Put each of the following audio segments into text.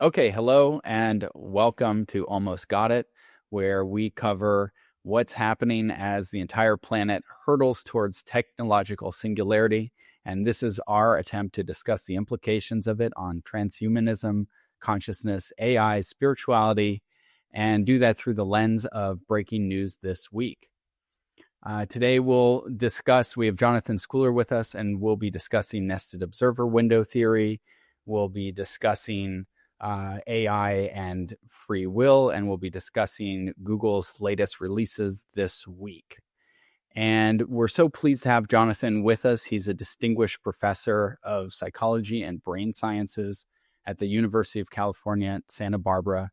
Okay, hello and welcome to Almost Got It, where we cover what's happening as the entire planet hurtles towards technological singularity. And this is our attempt to discuss the implications of it on transhumanism, consciousness, AI, spirituality, and do that through the lens of breaking news this week. Today we'll discuss, we have Jonathan Schooler with us, and we'll be discussing nested observer window theory. We'll be discussing AI and free will, and we'll be discussing Google's latest releases this week. And we're so pleased to have Jonathan with us. He's a distinguished professor of psychology and brain sciences at the University of California at Santa Barbara.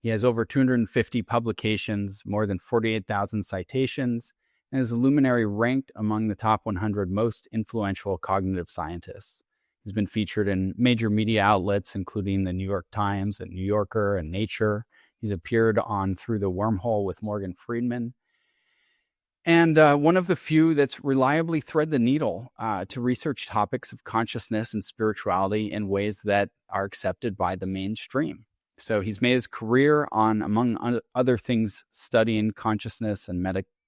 He has over 250 publications, more than 48,000 citations, and is a luminary ranked among the top 100 most influential cognitive scientists. He's been featured in major media outlets, including the New York Times and New Yorker and Nature. He's appeared on Through the Wormhole with Morgan Freeman. And one of the few that's reliably thread the needle to research topics of consciousness and spirituality in ways that are accepted by the mainstream. So he's made his career on, among other things, studying consciousness and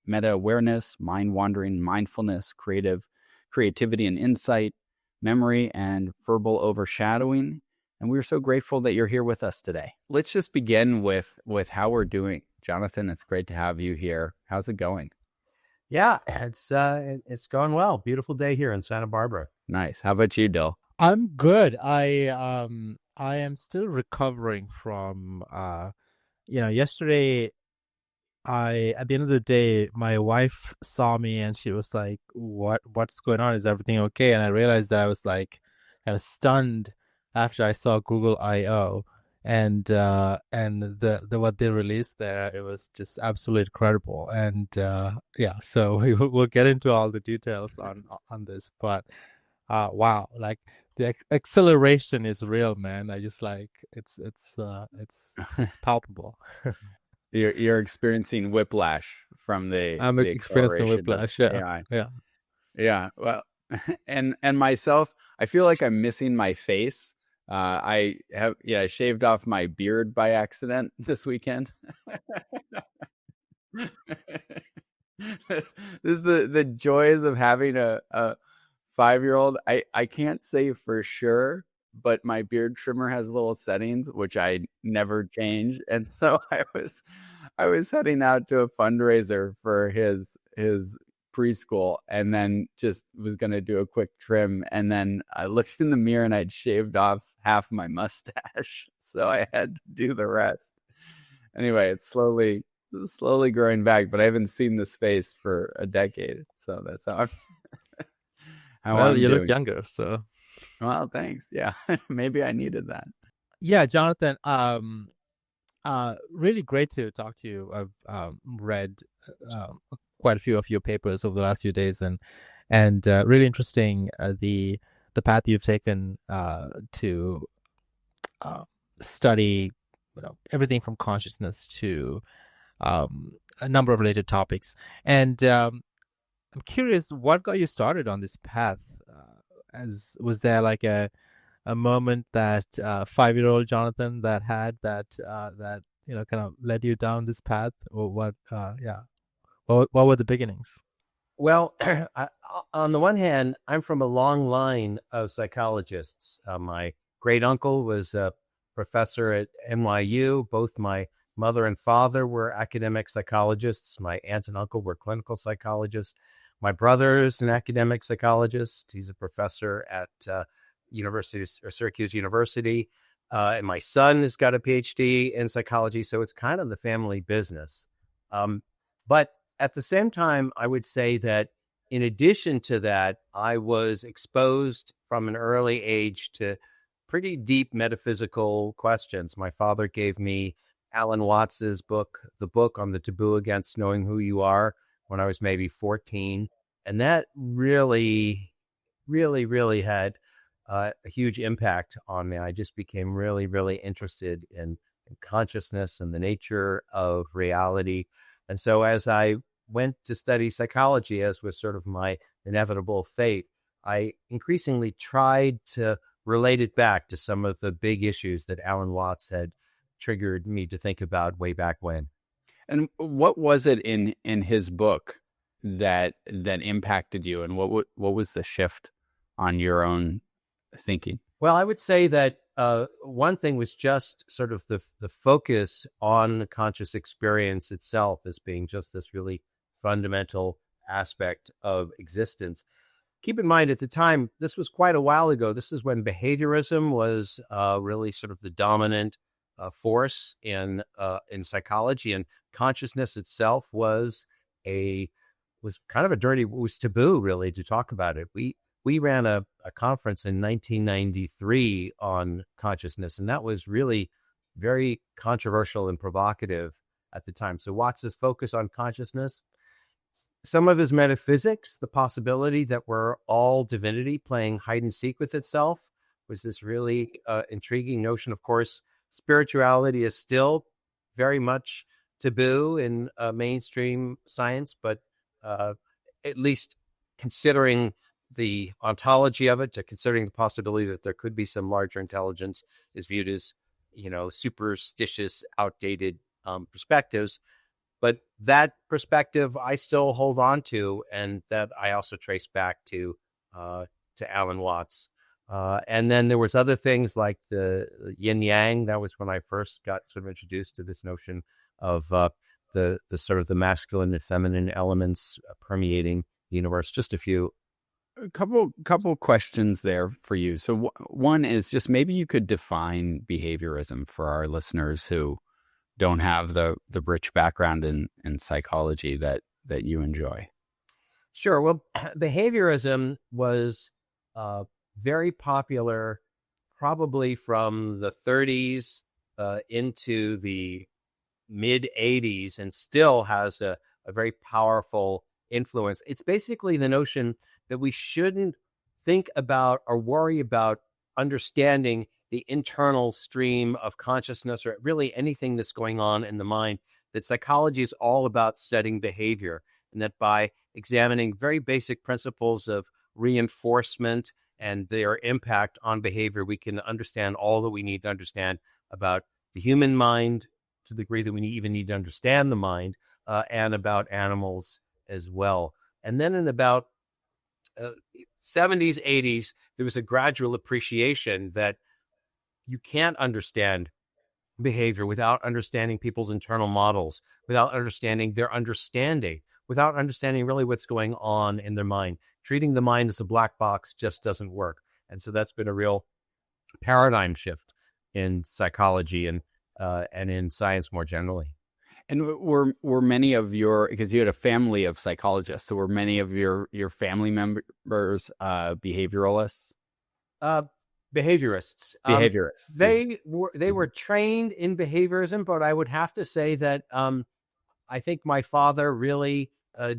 meta-awareness, mind-wandering, mindfulness, creativity and insight, memory, and verbal overshadowing. And we're so grateful that you're here with us today. Let's just begin with how we're doing. Jonathan, it's great to have you here. How's it going? Yeah, it's going well. Beautiful day here in Santa Barbara. Nice. How about you, Dill? I'm good. I am still recovering from yesterday at the end of the day my wife saw me and she was like, what's going on? Is everything okay? And I realized that I was like kind of stunned after I saw Google I/O and the what they released there. It was just absolutely incredible. And so we'll get into all the details on this, but wow, like the acceleration is real, man. I just like it's palpable. You're experiencing whiplash from I'm the experiencing acceleration of whiplash. Yeah, AI. yeah. Yeah. Well, and myself, I feel like I'm missing my face. I shaved off my beard by accident this weekend. This is the joys of having a 5-year-old. I can't say for sure, but my beard trimmer has little settings which I never change, and so I was heading out to a fundraiser for his preschool, and then just was going to do a quick trim, and then I looked in the mirror and I'd shaved off half my mustache, so I had to do the rest. Anyway, it's slowly growing back, but I haven't seen this face for a decade, so that's how I'm You doing. look younger, so. Well, thanks. Yeah, maybe I needed that. Yeah, Jonathan. Really great to talk to you. I've read quite a few of your papers over the last few days, and really interesting the path you've taken to study everything from consciousness to a number of related topics. And I'm curious, what got you started on this path? Was there like a moment that 5-year-old Jonathan that kind of led you down this path, or what? What were the beginnings? Well, on the one hand, I'm from a long line of psychologists. My great uncle was a professor at NYU. Both my mother and father were academic psychologists. My aunt and uncle were clinical psychologists. My brother is an academic psychologist. He's a professor at Syracuse University. And my son has got a PhD in psychology. So it's kind of the family business. But at the same time, I would say that in addition to that, I was exposed from an early age to pretty deep metaphysical questions. My father gave me Alan Watts's book, The Book on the Taboo Against Knowing Who You Are, when I was maybe 14. And that really had a huge impact on me. I just became really, really interested in consciousness and the nature of reality. And so as I went to study psychology, as was sort of my inevitable fate, I increasingly tried to related back to some of the big issues that Alan Watts had triggered me to think about way back when. And what was it in his book that impacted you, and what was the shift on your own thinking? Well, I would say that one thing was just sort of the focus on conscious experience itself as being just this really fundamental aspect of existence. Keep in mind, at the time, this was quite a while ago. This is when behaviorism was really sort of the dominant force in psychology, and consciousness itself was kind of a dirty, it was taboo really to talk about it. We ran a conference in 1993 on consciousness, and that was really very controversial and provocative at the time. So Watts's focus on consciousness, some of his metaphysics, the possibility that we're all divinity playing hide and seek with itself, was this really intriguing notion. Of course, spirituality is still very much taboo in mainstream science, but at least considering the ontology of it, to considering the possibility that there could be some larger intelligence, is viewed as, superstitious, outdated perspectives. But that perspective I still hold on to, and that I also trace back to Alan Watts. And then there was other things like the yin yang. That was when I first got sort of introduced to this notion of the sort of the masculine and feminine elements permeating the universe. Just a few. A couple questions there for you. So one is just maybe you could define behaviorism for our listeners who don't have the rich background in psychology that you enjoy. Sure. Well, behaviorism was very popular probably from the 30s into the mid 80s, and still has a very powerful influence. It's basically the notion that we shouldn't think about or worry about understanding the internal stream of consciousness, or really anything that's going on in the mind, that psychology is all about studying behavior, and that by examining very basic principles of reinforcement and their impact on behavior, we can understand all that we need to understand about the human mind, to the degree that we even need to understand the mind, and about animals as well. And then in about 70s, 80s, there was a gradual appreciation that you can't understand behavior without understanding people's internal models, without understanding their understanding, without understanding really what's going on in their mind. Treating the mind as a black box just doesn't work. And so that's been a real paradigm shift in psychology and in science more generally. And were many of your, because you had a family of psychologists, so were many of your family members behavioralists? Behaviorists. Behaviorists. They were trained in behaviorism, but I would have to say that I think my father really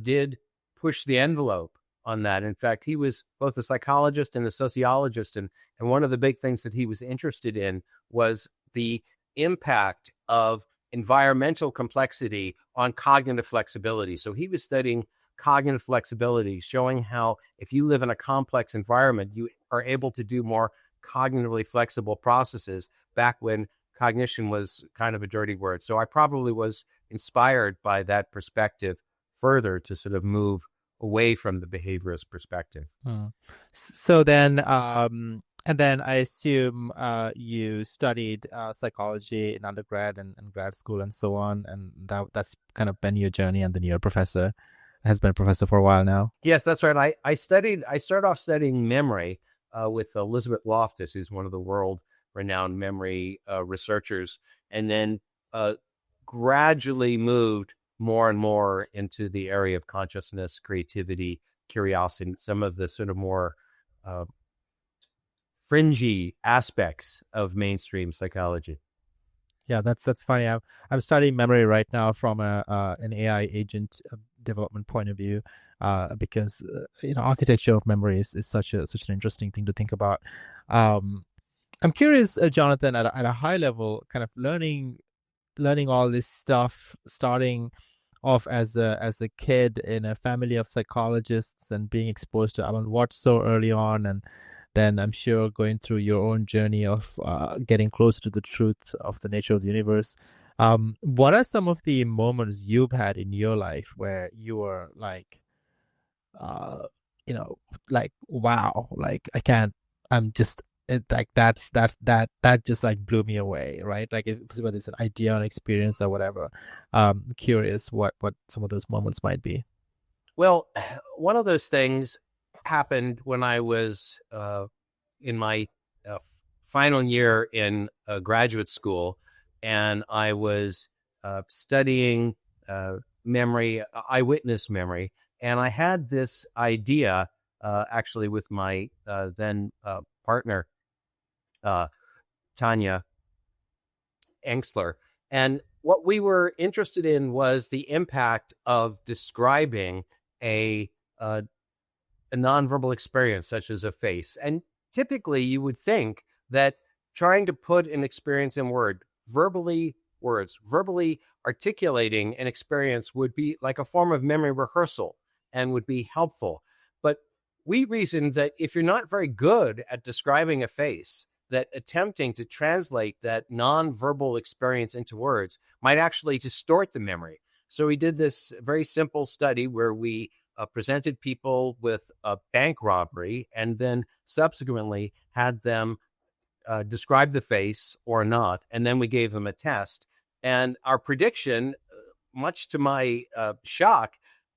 did push the envelope on that. In fact, he was both a psychologist and a sociologist, and one of the big things that he was interested in was the impact of environmental complexity on cognitive flexibility. So he was studying cognitive flexibility, showing how if you live in a complex environment, you are able to do more cognitively flexible processes, back when cognition was kind of a dirty word. So I probably was inspired by that perspective further to sort of move away from the behaviorist perspective. So then, and then I assume you studied psychology in undergrad and grad school and so on, and that's kind of been your journey, and then you're a professor, has been a professor for a while now. Yes, that's right. I started off studying memory with Elizabeth Loftus, who's one of the world-renowned memory researchers, and then gradually moved more and more into the area of consciousness, creativity, curiosity, some of the sort of more fringy aspects of mainstream psychology. Yeah, that's funny. I'm studying memory right now from an AI agent development point of view, because architecture of memory is such an interesting thing to think about. I'm curious, Jonathan, at a high level, kind of learning all this stuff, starting off as a kid in a family of psychologists and being exposed to Alan Watts so early on, and then I'm sure going through your own journey of getting closer to the truth of the nature of the universe. What are some of the moments you've had in your life where you were like, uh, like, wow, like I can't, I'm just like that just like blew me away, right? Like whether it's an idea, an experience, or whatever. Curious what some of those moments might be. Well, one of those things happened when I was in my final year in graduate school, and I was studying memory, eyewitness memory, and I had this idea actually with my then partner, Tanya Engsler. And what we were interested in was the impact of describing a, uh, a nonverbal experience, such as a face. And typically, you would think that trying to put an experience in words, verbally articulating an experience would be like a form of memory rehearsal and would be helpful. But we reasoned that if you're not very good at describing a face, that attempting to translate that nonverbal experience into words might actually distort the memory. So we did this very simple study where we presented people with a bank robbery and then subsequently had them describe the face or not. And then we gave them a test. And our prediction, much to my shock,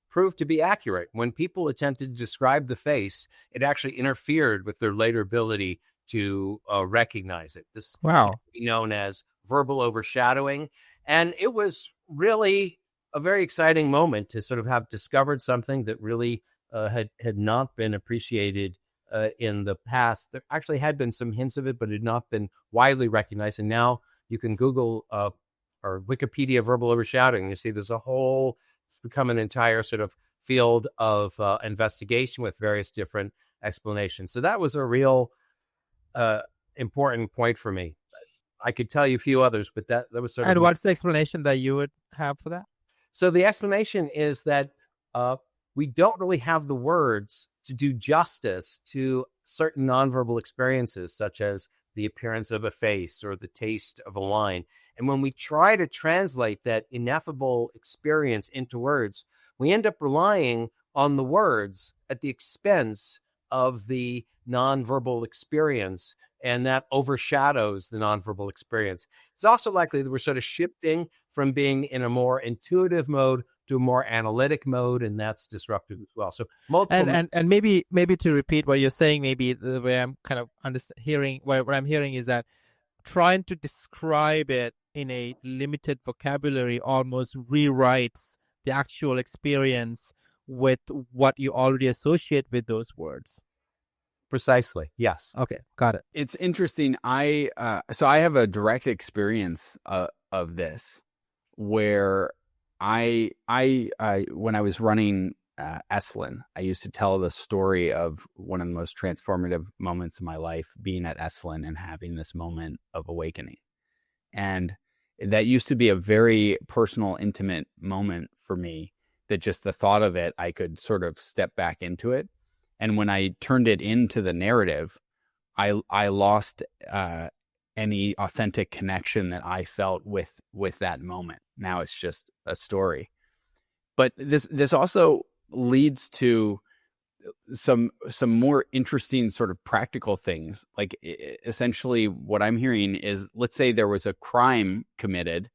proved to be accurate. When people attempted to describe the face, it actually interfered with their later ability to recognize it. This Wow. can be known as verbal overshadowing. And it was really a very exciting moment to sort of have discovered something that really had not been appreciated in the past. There actually had been some hints of it, but it had not been widely recognized. And now you can Google or Wikipedia verbal overshadowing. You see there's a whole, it's become an entire sort of field of investigation with various different explanations. So that was a real important point for me. I could tell you a few others, but that was sort And of. what's the explanation that you would have for that? So the explanation is that we don't really have the words to do justice to certain nonverbal experiences, such as the appearance of a face or the taste of a wine. And when we try to translate that ineffable experience into words, we end up relying on the words at the expense of the nonverbal experience, and that overshadows the nonverbal experience. It's also likely that we're sort of shifting from being in a more intuitive mode to a more analytic mode, and that's disruptive as well. So multiple. And maybe to repeat what you're saying, maybe the way I'm kind of hearing what I'm hearing is that trying to describe it in a limited vocabulary almost rewrites the actual experience with what you already associate with those words. Precisely. Yes. Okay, got it. It's interesting. So I have a direct experience of this, where I when I was running Esalen, I used to tell the story of one of the most transformative moments of my life, being at Esalen and having this moment of awakening. And that used to be a very personal, intimate moment for me, that just the thought of it, I could sort of step back into it. And when I turned it into the narrative, I lost any authentic connection that I felt with that moment. Now it's just a story. But this also leads to some more interesting sort of practical things. Like essentially what I'm hearing is, let's say there was a crime committed,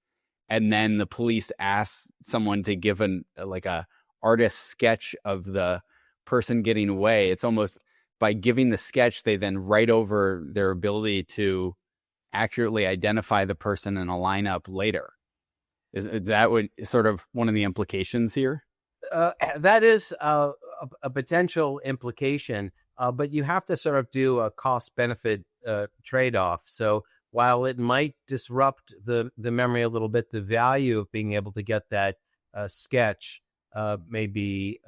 and then the police ask someone to give a artist sketch of the person getting away. It's almost by giving the sketch, they then write over their ability to accurately identify the person in a lineup later. Is that what sort of one of the implications here? That is a potential implication, but you have to sort of do a cost-benefit trade-off. So while it might disrupt the memory a little bit, the value of being able to get that sketch may be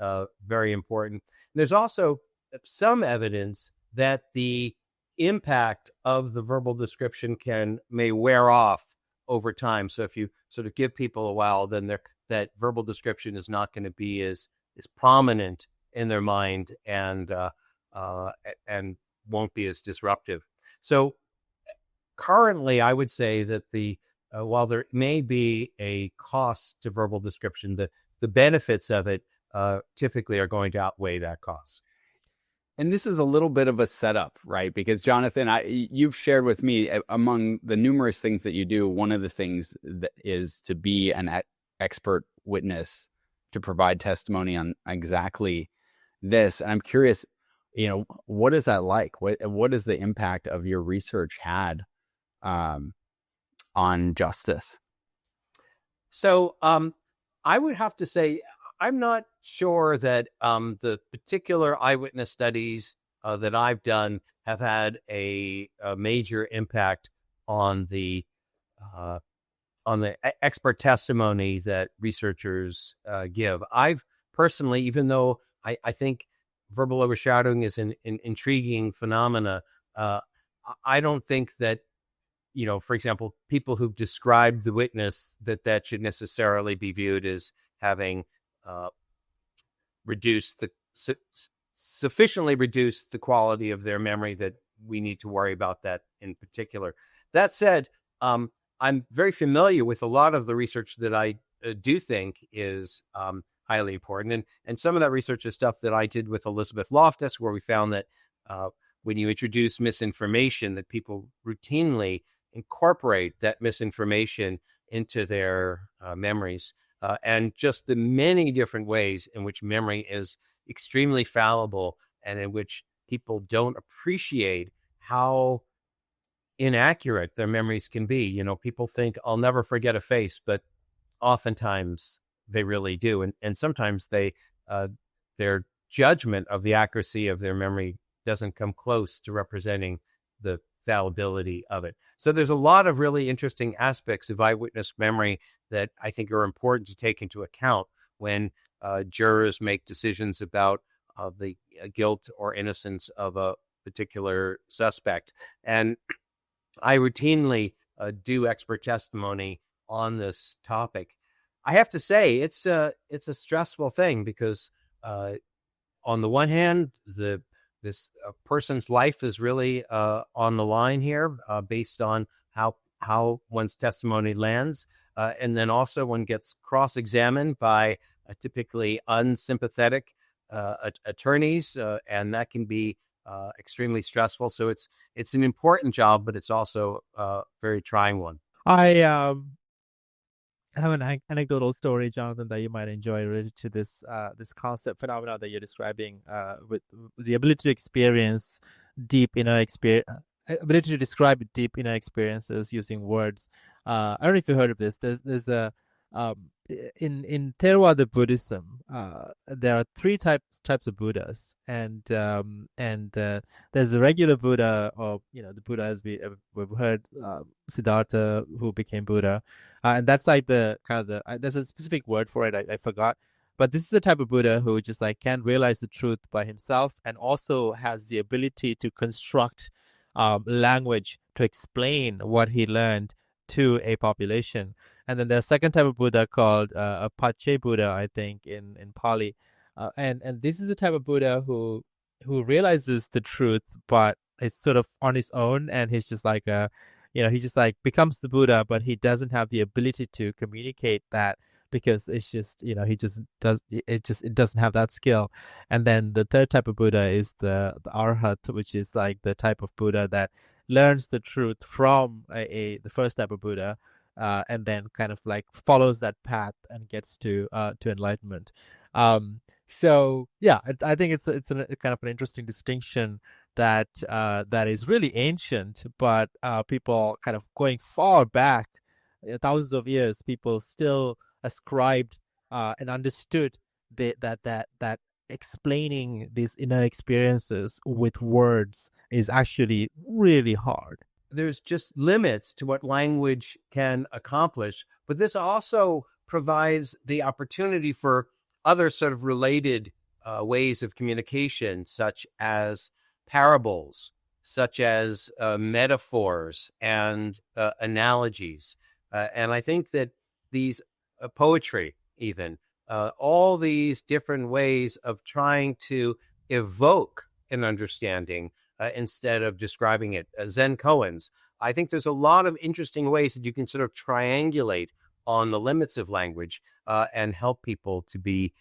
very important. There's also some evidence that the impact of the verbal description may wear off over time. So if you sort of give people a while, then that verbal description is not going to be as prominent in their mind, and won't be as disruptive. So currently, I would say that while there may be a cost to verbal description, the benefits of it typically are going to outweigh that cost. And this is a little bit of a setup, right? Because Jonathan, you've shared with me among the numerous things that you do, one of the things that is to be an expert witness, to provide testimony on exactly this. And I'm curious, what is that like? What is the impact of your research had on justice? So I would have to say, I'm not sure that the particular eyewitness studies that I've done have had a major impact on the expert testimony that researchers give. I've personally, even though I think verbal overshadowing is an intriguing phenomena, I don't think that, for example, people who've described the witness, that should necessarily be viewed as having sufficiently reduced the quality of their memory that we need to worry about that in particular. That said, I'm very familiar with a lot of the research that I do think is highly important. And some of that research is stuff that I did with Elizabeth Loftus, where we found that when you introduce misinformation, that people routinely incorporate that misinformation into their memories. And just the many different ways in which memory is extremely fallible, and in which people don't appreciate how inaccurate their memories can be. People think, I'll never forget a face, but oftentimes they really do. And sometimes their judgment of the accuracy of their memory doesn't come close to representing the fallibility of it. So there's a lot of really interesting aspects of eyewitness memory that I think are important to take into account when jurors make decisions about the guilt or innocence of a particular suspect. And I routinely do expert testimony on this topic. I have to say, it's a stressful thing because on the one hand, this person's life is really on the line here based on how one's testimony lands. And then also one gets cross-examined by typically unsympathetic attorneys, and that can be extremely stressful. So it's an important job, but it's also a very trying one. I have an anecdotal story, Jonathan, that you might enjoy related to this concept phenomenon that you're describing, with the ability to experience deep inner experience, ability to describe deep inner experiences using words. I don't know if you heard of this. There's a in Theravada Buddhism, there are three types of Buddhas, and there's the regular Buddha, or the Buddha as we've heard, Siddhartha, who became Buddha, and that's like the kind of there's a specific word for it, I forgot, but this is the type of Buddha who just like can't realize the truth by himself, and also has the ability to construct language to explain what he learned to a population. And then there's a second type of Buddha called a Pache Buddha, I think, in Pali. And this is the type of Buddha who realizes the truth, but it's sort of on his own, and he's just like he just like becomes the Buddha, but he doesn't have the ability to communicate that because it's just it doesn't have that skill. And then the third type of Buddha is the Arhat, which is like the type of Buddha that learns the truth from the first type of Buddha, and then kind of like follows that path and gets to enlightenment. So yeah, I think it's a kind of an interesting distinction that is really ancient, but people kind of going far back, thousands of years, people still ascribed and understood that explaining these inner experiences with words is actually really hard. There's just limits to what language can accomplish, but this also provides the opportunity for other sort of related ways of communication, such as parables, such as metaphors and analogies. And I think that these poetry, even all these different ways of trying to evoke an understanding instead of describing it as Zen koans. I think there's a lot of interesting ways that you can sort of triangulate on the limits of language and help people to be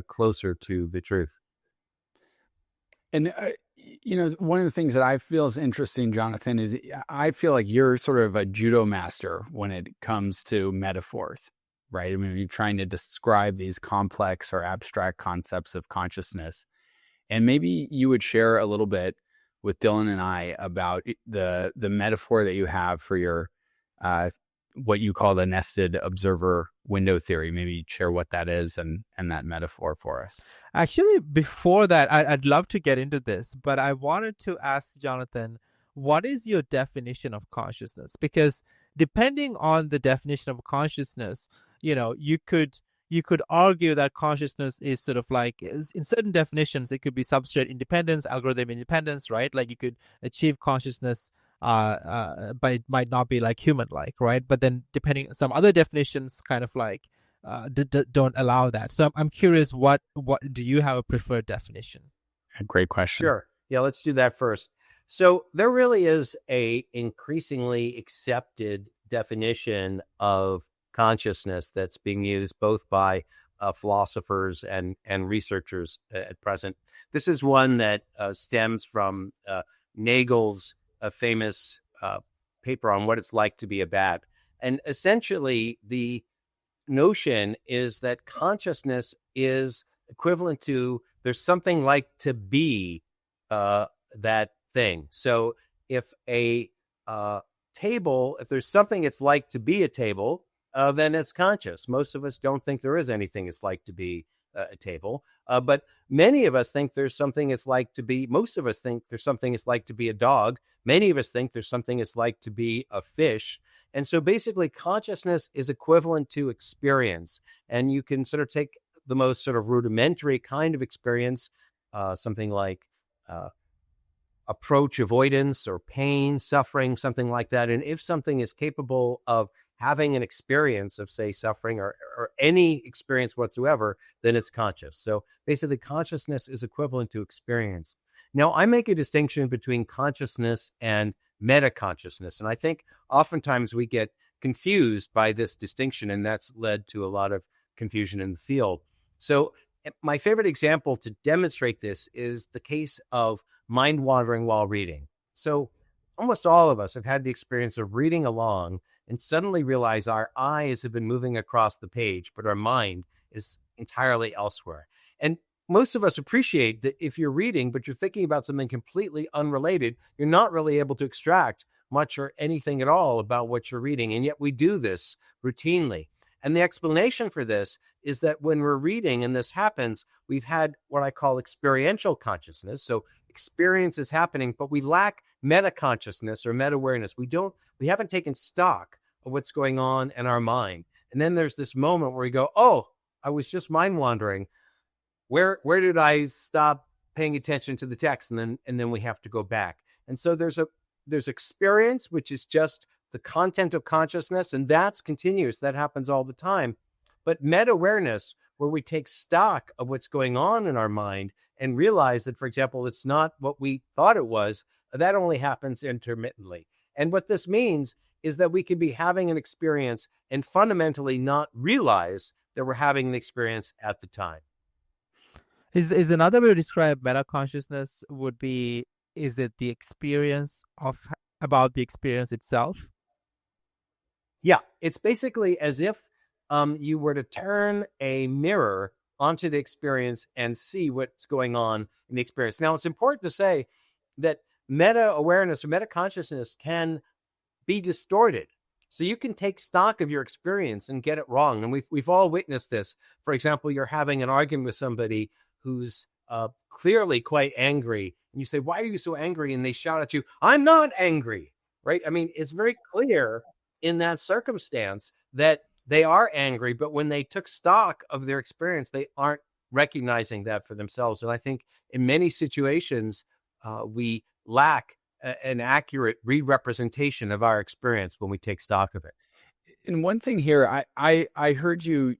closer to the truth. And, one of the things that I feel is interesting, Jonathan, is I feel like you're sort of a judo master when it comes to metaphors, right? I mean, you're trying to describe these complex or abstract concepts of consciousness. And maybe you would share a little bit with Dylan and I about the metaphor that you have for your what you call the nested observer window theory. Maybe share what that is and that metaphor for us. Actually, before that, I'd love to get into this, but I wanted to ask Jonathan, what is your definition of consciousness? Because depending on the definition of consciousness, you could argue that consciousness is sort of like, in certain definitions, it could be substrate independence, algorithm independence, right? Like you could achieve consciousness, but it might not be like human-like, right? But then depending, some other definitions kind of like don't allow that. So I'm curious, what do you have a preferred definition? A great question. Sure. Yeah, let's do that first. So there really is a increasingly accepted definition of consciousness that's being used both by philosophers and researchers at present. This is one that stems from Nagel's famous paper on what it's like to be a bat. And essentially, the notion is that consciousness is equivalent to there's something like to be that thing. So if a table, if there's something it's like to be a table, then it's conscious. Most of us don't think there is anything it's like to be a table, but many of us think there's something it's like to be, most of us think there's something it's like to be a dog. Many of us think there's something it's like to be a fish. And so basically consciousness is equivalent to experience. And you can sort of take the most sort of rudimentary kind of experience, something like approach avoidance or pain, suffering, something like that. And if something is capable of having an experience of, say, suffering or any experience whatsoever, then it's conscious. So basically, consciousness is equivalent to experience. Now, I make a distinction between consciousness and metaconsciousness. And I think oftentimes we get confused by this distinction, and that's led to a lot of confusion in the field. So my favorite example to demonstrate this is the case of mind wandering while reading. So almost all of us have had the experience of reading along and suddenly realize our eyes have been moving across the page, but our mind is entirely elsewhere. And most of us appreciate that if you're reading, but you're thinking about something completely unrelated, you're not really able to extract much or anything at all about what you're reading. And yet we do this routinely. And the explanation for this is that when we're reading and this happens, we've had what I call experiential consciousness. So experience is happening, but we lack meta-consciousness or meta-awareness. We haven't taken stock of what's going on in our mind. And then there's this moment where we go, oh, I was just mind wandering. Where did I stop paying attention to the text? And then we have to go back. And so there's experience, which is just the content of consciousness, and that's continuous. That happens all the time. But meta-awareness, where we take stock of what's going on in our mind and realize that, for example, it's not what we thought it was, that only happens intermittently. And what this means is that we could be having an experience and fundamentally not realize that we're having the experience at the time. Is another way to describe meta-consciousness would be, is it the experience about the experience itself? Yeah, it's basically as if you were to turn a mirror onto the experience and see what's going on in the experience. Now, it's important to say that meta-awareness or meta-consciousness can be distorted. So you can take stock of your experience and get it wrong. And we've all witnessed this. For example, you're having an argument with somebody who's clearly quite angry. And you say, why are you so angry? And they shout at you, I'm not angry, right? I mean, it's very clear in that circumstance that they are angry, but when they took stock of their experience, they aren't recognizing that for themselves. And I think in many situations, we lack an accurate re-representation of our experience when we take stock of it. And one thing here, I heard you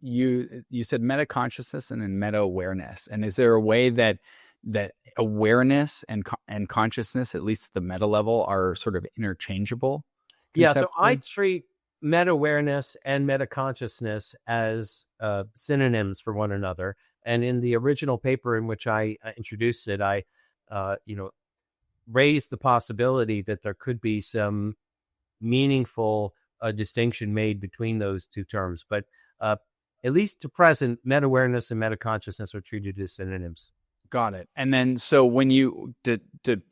said meta consciousness and then meta awareness. And is there a way that that awareness and consciousness, at least at the meta level, are sort of interchangeable Yeah, so I conceptually? treat meta-awareness and meta-consciousness as synonyms for one another. And in the original paper in which I introduced it, I, raised the possibility that there could be some meaningful distinction made between those two terms. But at least to present, meta-awareness and meta-consciousness are treated as synonyms. Got it. And then, so when you to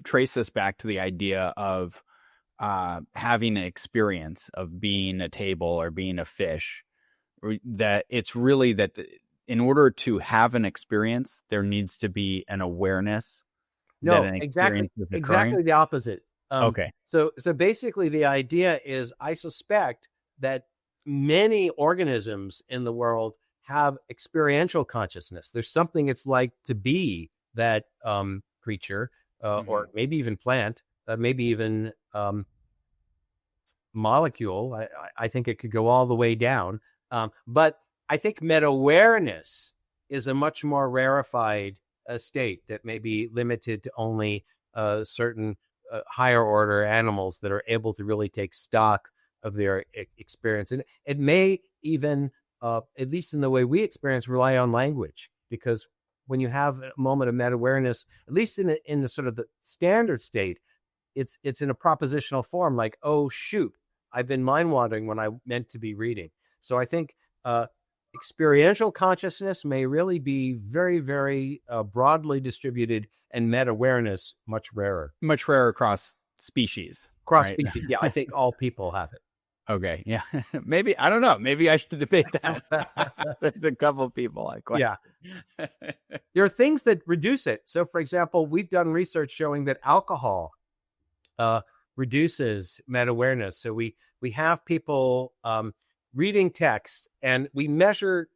trace this back to the idea of having an experience of being a table or being a fish, that it's really that in order to have an experience, there needs to be an awareness that No, an exactly, experience is occurring. exactly the opposite. Okay. So basically, the idea is, I suspect that many organisms in the world have experiential consciousness. There's something it's like to be that creature, or maybe even plant, maybe even molecule. I think it could go all the way down. But I think meta-awareness is a much more rarefied state that may be limited to only certain higher order animals that are able to really take stock of their experience. And it may even, at least in the way we experience, rely on language, because when you have a moment of meta-awareness, at least in the sort of the standard state, it's in a propositional form, like, oh, shoot, I've been mind wandering when I meant to be reading. So I think experiential consciousness may really be very, very broadly distributed, and meta-awareness much rarer. Much rarer across species. Cross Right? species. Yeah, I think all people have it. Okay. Yeah. Maybe, I don't know. Maybe I should debate that. There's a couple people I question. Yeah. There are things that reduce it. So, for example, we've done research showing that alcohol reduces meta-awareness. So we have people reading text, and we measure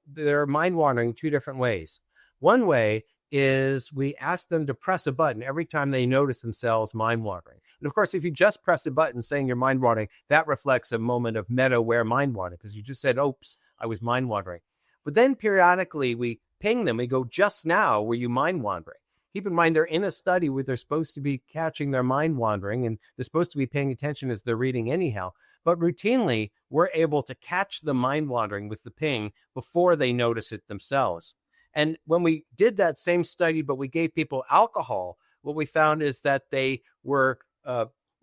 their mind wandering two different ways. One way is we ask them to press a button every time they notice themselves mind wandering. And of course, if you just press a button saying you're mind wandering, that reflects a moment of meta-aware mind wandering, because you just said, oops, I was mind wandering. But then periodically we ping them. We go, just now, were you mind wandering? Keep in mind, they're in a study where they're supposed to be catching their mind wandering, and they're supposed to be paying attention as they're reading anyhow. But routinely, we're able to catch the mind wandering with the ping before they notice it themselves. And when we did that same study, but we gave people alcohol, what we found is that they were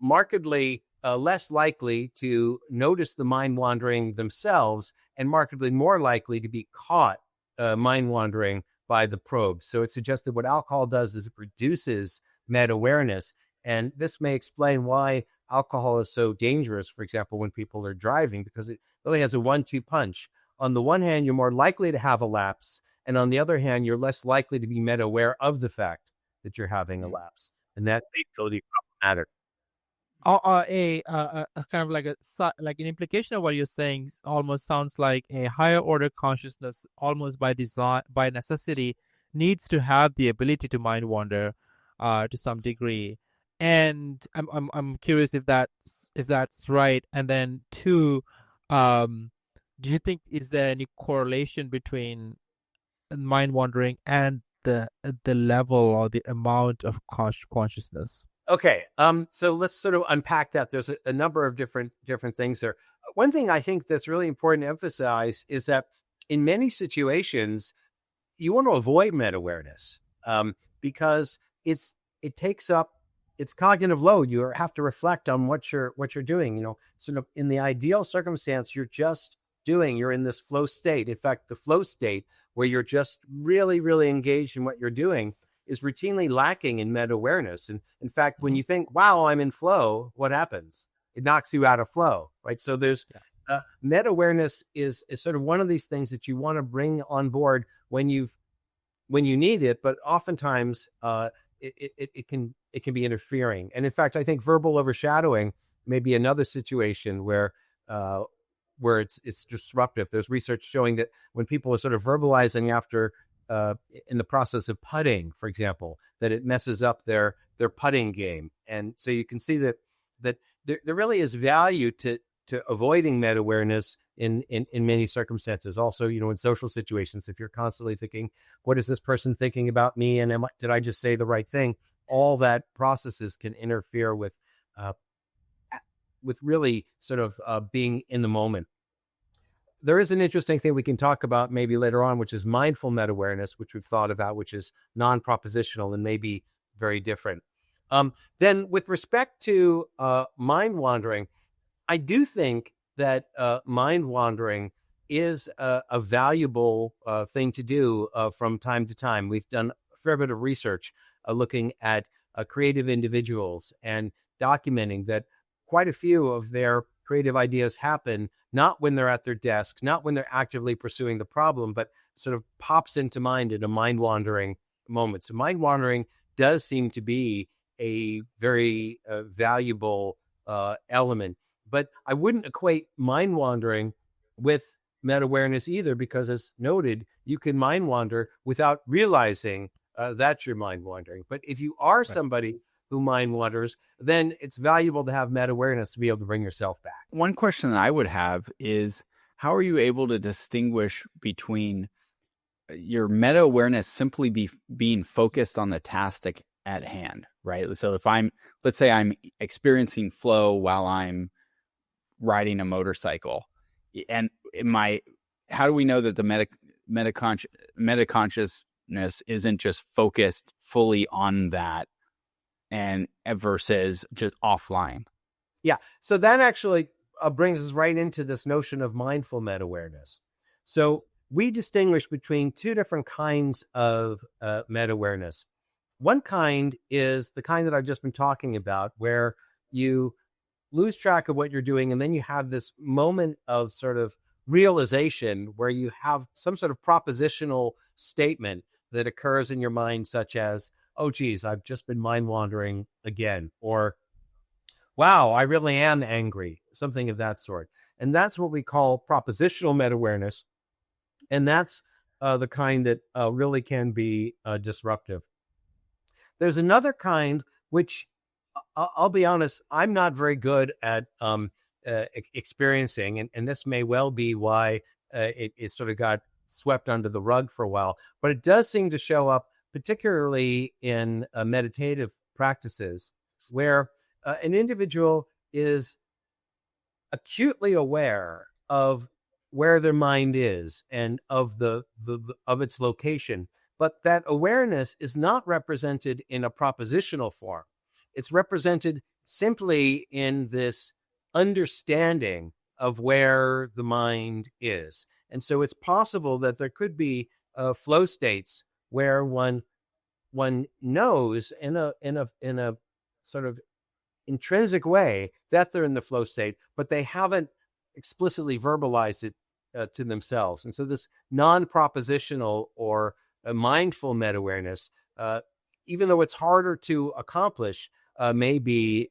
markedly less likely to notice the mind wandering themselves, and markedly more likely to be caught mind wandering by the probe. So it suggests that what alcohol does is it reduces meta-awareness. And this may explain why alcohol is so dangerous, for example, when people are driving, because it really has a 1-2 punch. On the one hand, you're more likely to have a lapse. And on the other hand, you're less likely to be meta-aware of the fact that you're having a lapse. And that may totally problematic. A kind of like like an implication of what you're saying almost sounds like a higher order consciousness, almost by design, by necessity, needs to have the ability to mind wander to some degree. And I'm curious if that's right. And then two, do you think, is there any correlation between mind wandering and the level or the amount of consciousness? Okay, so let's sort of unpack that. There's a number of different things there. One thing I think that's really important to emphasize is that in many situations, you want to avoid meta-awareness because it takes up its cognitive load. You have to reflect on what you're doing. Sort of in the ideal circumstance, you're just doing. You're in this flow state. In fact, the flow state where you're just really, really engaged in what you're doing is routinely lacking in meta-awareness. And in fact, when you think, wow, I'm in flow, what happens? It knocks you out of flow, right? So there's meta-awareness is sort of one of these things that you want to bring on board when you need it, but oftentimes it can be interfering. And in fact, I think verbal overshadowing may be another situation where it's disruptive. There's research showing that when people are sort of verbalizing after in the process of putting, for example, that it messes up their putting game. And so you can see that there really is value to to avoiding meta awareness in many circumstances. Also, in social situations, if you're constantly thinking, what is this person thinking about me? And did I just say the right thing? All that processes can interfere with really sort of being in the moment. There is an interesting thing we can talk about maybe later on, which is mindful meta awareness, which we've thought about, which is non-propositional and maybe very different. Then with respect to mind wandering, I do think that mind wandering is a valuable thing to do from time to time. We've done a fair bit of research looking at creative individuals and documenting that quite a few of their creative ideas happen not when they're at their desks, not when they're actively pursuing the problem, but sort of pops into mind in a mind wandering moment. So mind wandering does seem to be a very valuable element. But I wouldn't equate mind wandering with meta awareness either, because as noted, you can mind wander without realizing that you're mind wandering. But if you are somebody who mind wanders, then it's valuable to have meta awareness to be able to bring yourself back. One question that I would have is, how are you able to distinguish between your meta awareness simply being focused on the task at hand, right? So if let's say I'm experiencing flow while I'm riding a motorcycle, and how do we know that the meta consciousness isn't just focused fully on that and versus just offline? Yeah. So that actually brings us right into this notion of mindful meta awareness. So we distinguish between two different kinds of meta awareness. One kind is the kind that I've just been talking about, where you lose track of what you're doing, and then you have this moment of sort of realization where you have some sort of propositional statement that occurs in your mind, such as, oh, geez, I've just been mind wandering again, or wow, I really am angry, something of that sort. And that's what we call propositional meta awareness. And that's the kind that really can be disruptive. There's another kind, which I'll be honest, I'm not very good at experiencing. And this may well be why it sort of got swept under the rug for a while. But it does seem to show up, particularly in meditative practices, where an individual is acutely aware of where their mind is and of of its location, but that awareness is not represented in a propositional form. It's represented simply in this understanding of where the mind is. And so it's possible that there could be flow states where one knows in a sort of intrinsic way that they're in the flow state, but they haven't explicitly verbalized it to themselves. And so this non-propositional or mindful meta-awareness, even though it's harder to accomplish, may be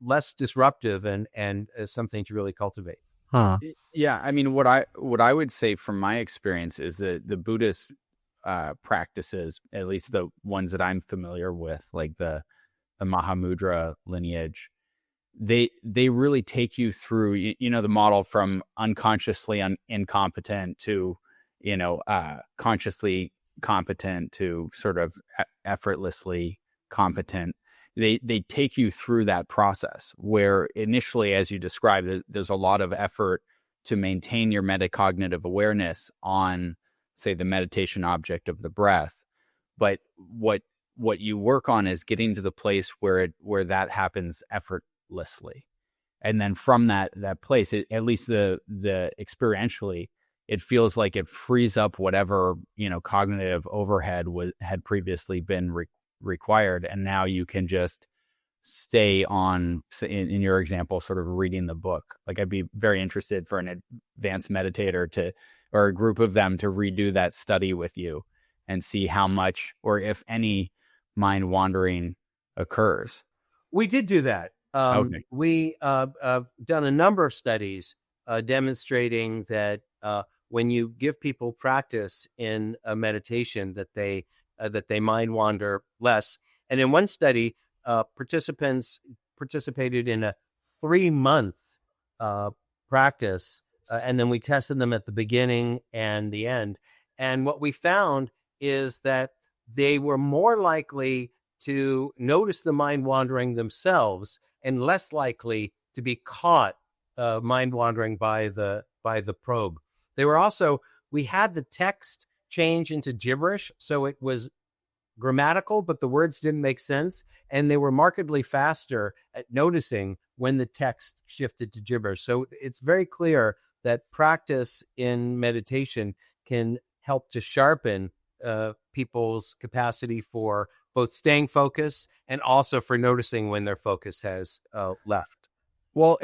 less disruptive and something to really cultivate. Huh. Yeah, I mean, what I would say from my experience is that the Buddhist practices, at least the ones that I'm familiar with, like the Mahamudra lineage, they really take you through, the model from unconsciously incompetent to, consciously competent to sort of effortlessly competent. They take you through that process where initially, as you described, there's a lot of effort to maintain your metacognitive awareness on, say, the meditation object of the breath. But what you work on is getting to the place where that happens effortlessly. And then from that place, at least the experientially, it feels like it frees up whatever, cognitive overhead had previously been required. And now you can just stay on, in your example, sort of reading the book. Like, I'd be very interested for an advanced meditator or a group of them to redo that study with you and see how much, or if any, mind wandering occurs. We did do that. Okay. We done a number of studies demonstrating that when you give people practice in a meditation, that they mind wander less. And in one study, participants participated in a 3-month practice, and then we tested them at the beginning and the end. And what we found is that they were more likely to notice the mind wandering themselves and less likely to be caught mind wandering by the probe. They were also, we had the text change into gibberish, so it was grammatical, but the words didn't make sense, and they were markedly faster at noticing when the text shifted to gibberish. So it's very clear that practice in meditation can help to sharpen people's capacity for both staying focused and also for noticing when their focus has left. Well,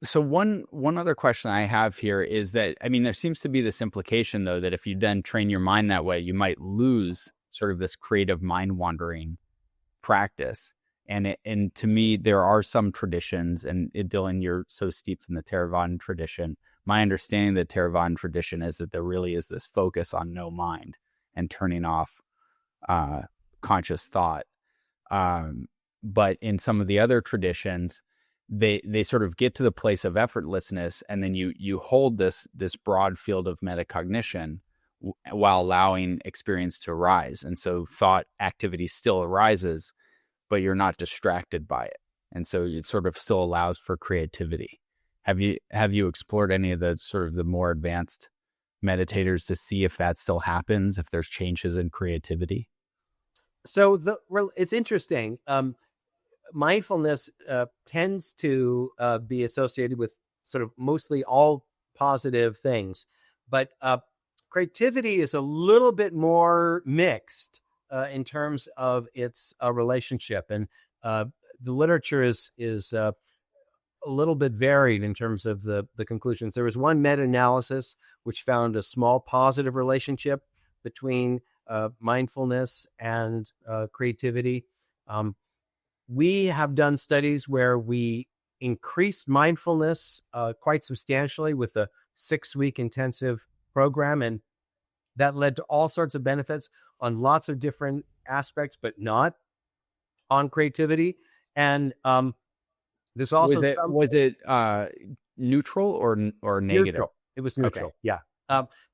so one other question I have here is that, I mean, there seems to be this implication, though, that if you then train your mind that way, you might lose sort of this creative mind wandering practice. And to me, there are some traditions, and Dylan, you're so steeped in the Theravadan tradition. My understanding of the Theravadan tradition is that there really is this focus on no mind and turning off conscious thought. But in some of the other traditions, they sort of get to the place of effortlessness, and then you hold this broad field of metacognition while allowing experience to arise. And so thought activity still arises, but you're not distracted by it. And so it sort of still allows for creativity. Have you explored any of the sort of the more advanced meditators to see if that still happens, if there's changes in creativity? So it's interesting. Mindfulness tends to be associated with sort of mostly all positive things, but creativity is a little bit more mixed in terms of its relationship, and the literature is a little bit varied in terms of the conclusions. There was one meta-analysis which found a small positive relationship between mindfulness and creativity. We have done studies where we increased mindfulness quite substantially with a 6-week intensive program, and that led to all sorts of benefits on lots of different aspects, but not on creativity. And there's also was it neutral or negative? Neutral. It was neutral. Okay. Yeah.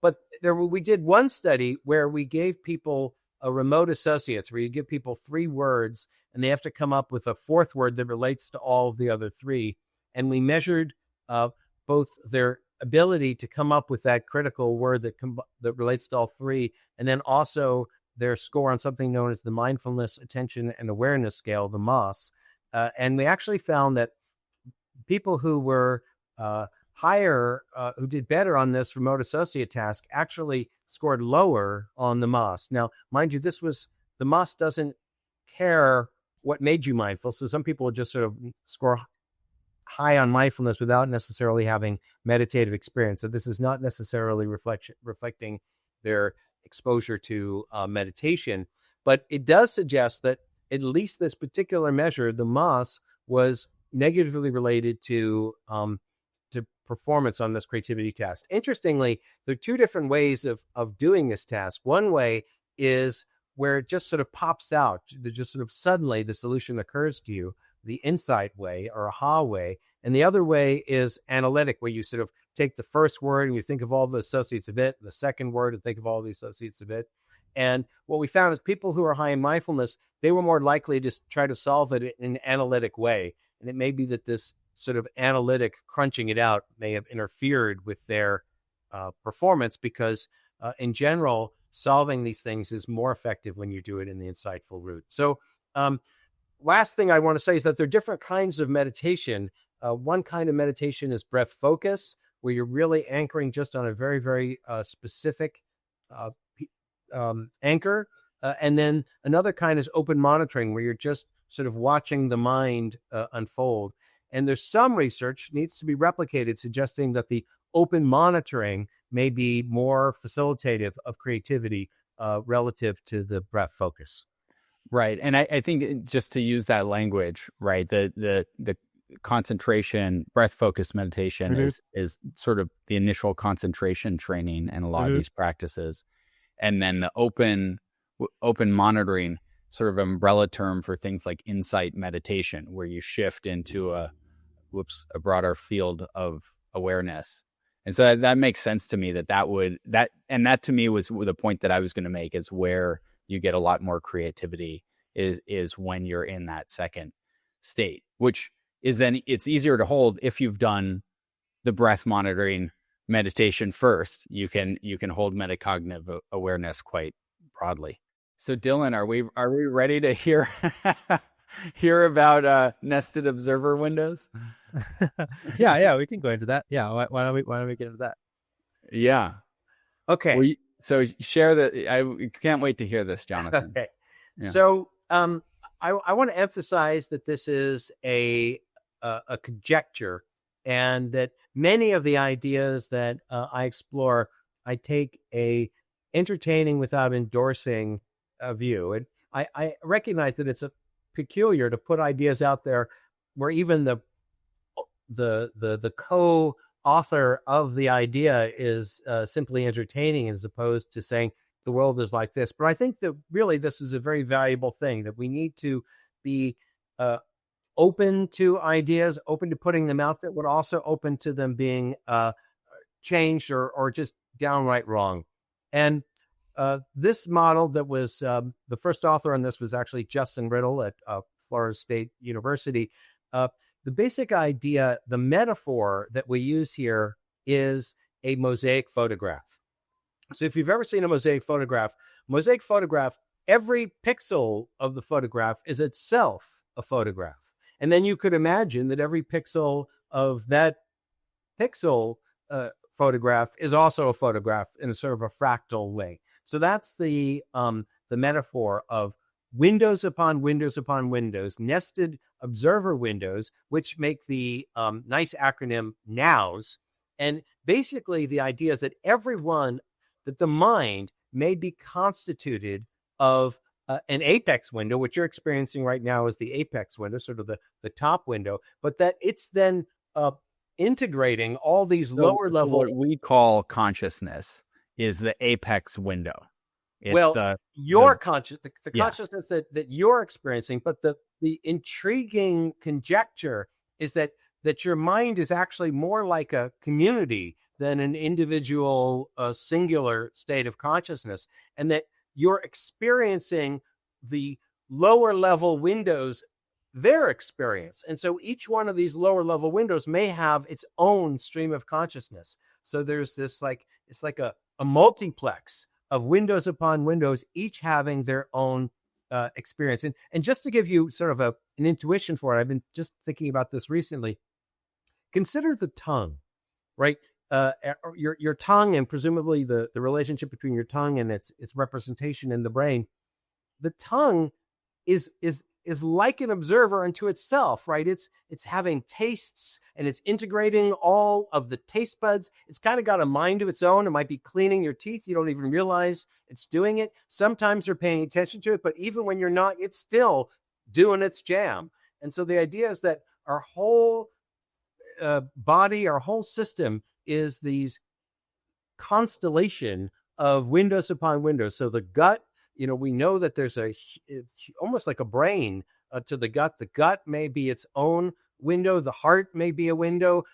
But we did one study where we gave people remote associates, where you give people 3 words and they have to come up with a 4th word that relates to all of the other 3. And we measured both their ability to come up with that critical word that relates to all 3, and then also their score on something known as the Mindfulness, Attention, and Awareness Scale, the MOS. And we actually found that people who were higher, who did better on this remote associate task, actually scored lower on the MOS. Now, mind you, the MOS doesn't care what made you mindful. So some people just sort of score high on mindfulness without necessarily having meditative experience. So this is not necessarily reflecting their exposure to meditation, but it does suggest that at least this particular measure, the MOS, was negatively related to performance on this creativity task. Interestingly, there are 2 different ways of doing this task. One way is where it just sort of pops out, just sort of suddenly the solution occurs to you, the insight way or aha way. And the other way is analytic, where you sort of take the first word and you think of all the associates of it, the second word and think of all the associates of it. And what we found is people who are high in mindfulness, they were more likely to try to solve it in an analytic way. And it may be that this sort of analytic crunching it out may have interfered with their performance, because in general, solving these things is more effective when you do it in the insightful route. So last thing I want to say is that there are different kinds of meditation. One kind of meditation is breath focus, where you're really anchoring just on a very, very specific anchor. And then another kind is open monitoring, where you're just sort of watching the mind unfold. And there's some research needs to be replicated suggesting that the open monitoring may be more facilitative of creativity relative to the breath focus. Right. And I think, just to use that language, right, the concentration, breath focused meditation is sort of the initial concentration training in a lot of these practices. And then the open monitoring, sort of umbrella term for things like insight meditation, where you shift into a a broader field of awareness. And so that makes sense to me that to me was the point that I was going to make, is where you get a lot more creativity is when you're in that second state, which is then it's easier to hold if you've done the breath monitoring meditation first. You can hold metacognitive awareness quite broadly. So Dylan, are we ready to hear about nested observer windows? Yeah, we can go into that. Yeah, why don't we get into that? Yeah. Okay. So share I can't wait to hear this, Jonathan. Okay. Yeah. So I want to emphasize that this is a conjecture, and that many of the ideas that I explore, I take a entertaining without endorsing view. And I recognize that it's peculiar to put ideas out there where even the co-author of the idea is simply entertaining, as opposed to saying the world is like this. But I think that really this is a very valuable thing, that we need to be open to ideas, open to putting them out there, but also open to them being changed or just downright wrong. And this model that was the first author on this was actually Justin Riddle at Florida State University. The basic idea, the metaphor that we use here, is a mosaic photograph. So if you've ever seen a mosaic photograph, every pixel of the photograph is itself a photograph. And then you could imagine that every pixel of that pixel photograph is also a photograph in a sort of a fractal way. So that's the metaphor of windows upon windows upon windows, nested observer windows, which make the nice acronym NOWS. And basically the idea is that that the mind may be constituted of an apex window, which you're experiencing right now is the apex window, sort of the top window, but that it's then integrating all these lower level. What we call consciousness is the apex window. It's consciousness that you're experiencing. But the intriguing conjecture is that your mind is actually more like a community than an individual singular state of consciousness, and that you're experiencing the lower level windows, their experience. And so each one of these lower level windows may have its own stream of consciousness. So there's this it's like a multiplex of windows upon windows, each having their own experience. And just to give you sort of an intuition for it, I've been just thinking about this recently. Consider the tongue, right? Your tongue, and presumably the relationship between your tongue and its representation in the brain. The tongue is like an observer unto itself, right? It's having tastes, and it's integrating all of the taste buds. It's kind of got a mind of its own. It might be cleaning your teeth. You don't even realize it's doing it. Sometimes you're paying attention to it, but even when you're not, it's still doing its jam. And so the idea is that our whole body, our whole system is these constellation of windows upon windows. So the gut, we know that there's almost like a brain to the gut. The gut may be its own window. The heart may be a window.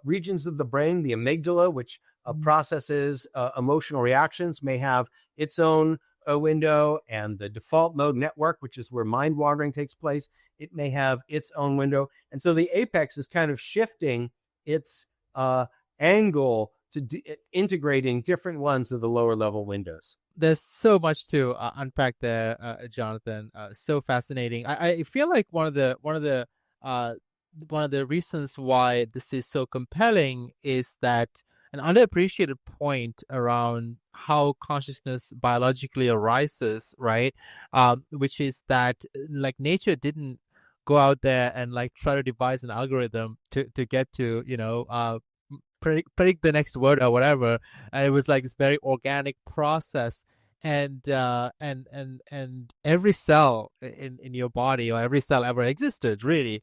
Regions of the brain, the amygdala, which processes emotional reactions, may have its own window. And the default mode network, which is where mind wandering takes place, it may have its own window. And so the apex is kind of shifting its angle to integrating different ones of the lower level windows. There's so much to unpack there, Jonathan. So fascinating. I feel like one of the reasons why this is so compelling is that an underappreciated point around how consciousness biologically arises, right? Which is that like nature didn't go out there and like try to devise an algorithm to get to predict the next word or whatever. And it was like this very organic process. And every cell in your body, or every cell ever existed, really,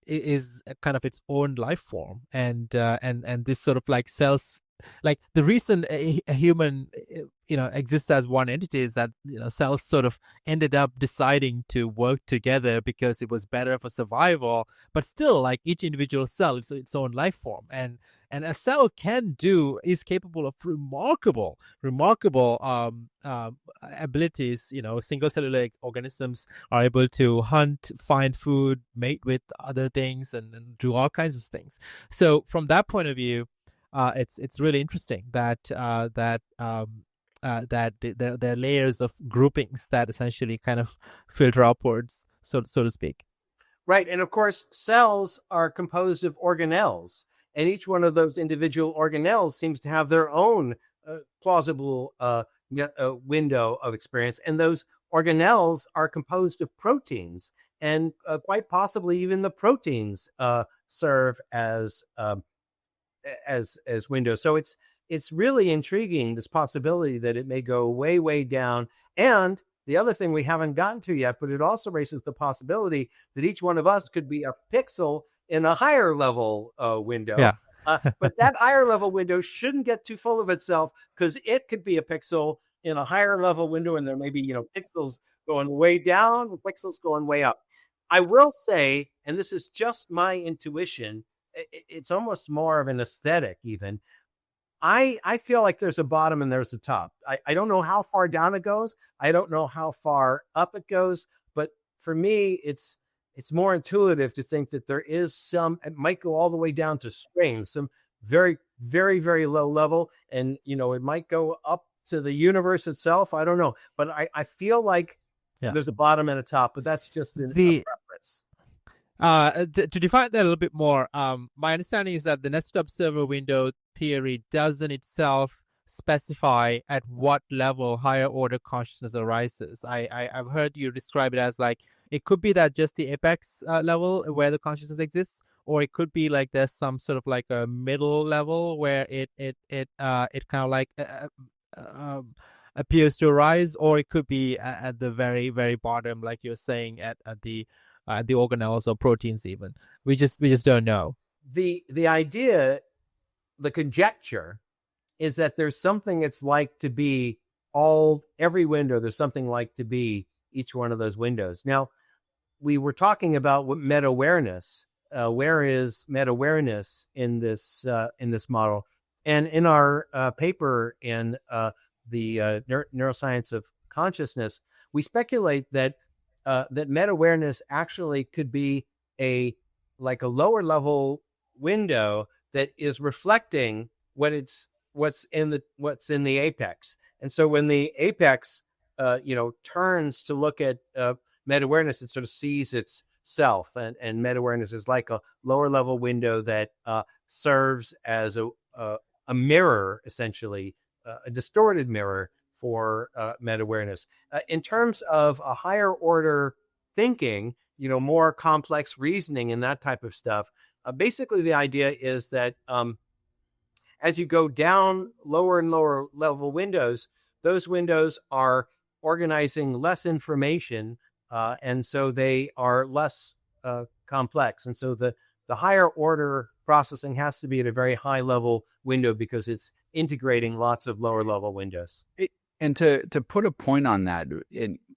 is kind of its own life form. And this sort of like cells, like the reason a human exists as one entity is that cells sort of ended up deciding to work together because it was better for survival. But still, like each individual cell is its own life form, and a cell is capable of remarkable abilities. Single cellular organisms are able to hunt, find food, mate with other things, and do all kinds of things. So from that point of view, it's really interesting that there are layers of groupings that essentially kind of filter upwards, so to speak. Right. And of course, cells are composed of organelles, and each one of those individual organelles seems to have their own plausible window of experience. And those organelles are composed of proteins, and quite possibly even the proteins serve as windows. So it's really intriguing, this possibility that it may go way down. And the other thing we haven't gotten to yet, but it also raises the possibility that each one of us could be a pixel in a higher level window. Yeah. But that higher level window shouldn't get too full of itself, because it could be a pixel in a higher level window, and there may be pixels going way down, pixels going way up. I will say, and this is just my intuition, it's almost more of an aesthetic even. I feel like there's a bottom and there's a top. I don't know how far down it goes. I don't know how far up it goes. But for me, it's more intuitive to think that there is it might go all the way down to strings, some very, very, very low level. And, it might go up to the universe itself. I don't know. But I feel like there's a bottom and a top, but that's just a preference. To define that a little bit more, my understanding is that the nested observer window theory doesn't itself specify at what level higher order consciousness arises. I've heard you describe it as like it could be that just the apex level where the consciousness exists, or it could be like there's some sort of like a middle level where it kind of like appears to arise, or it could be at the very, very bottom, like you're saying, at the organelles or proteins even. We just don't know. The idea, the conjecture, is that there's something it's like to be every window. There's something like to be each one of those windows. Now, we were talking about what meta-awareness. Where is meta-awareness in this model? And in our paper in the neuroscience of consciousness, we speculate that meta-awareness actually could be a lower level window that is reflecting what's in the apex. And so when the apex turns to look at meta-awareness, it sort of sees itself, and meta-awareness is like a lower level window that serves as a mirror, essentially a distorted mirror for meta-awareness. In terms of a higher order thinking, more complex reasoning and that type of stuff, basically the idea is that as you go down lower and lower level windows, those windows are organizing less information, and so they are less complex. And so the higher order processing has to be at a very high level window because it's integrating lots of lower level windows. And to put a point on that,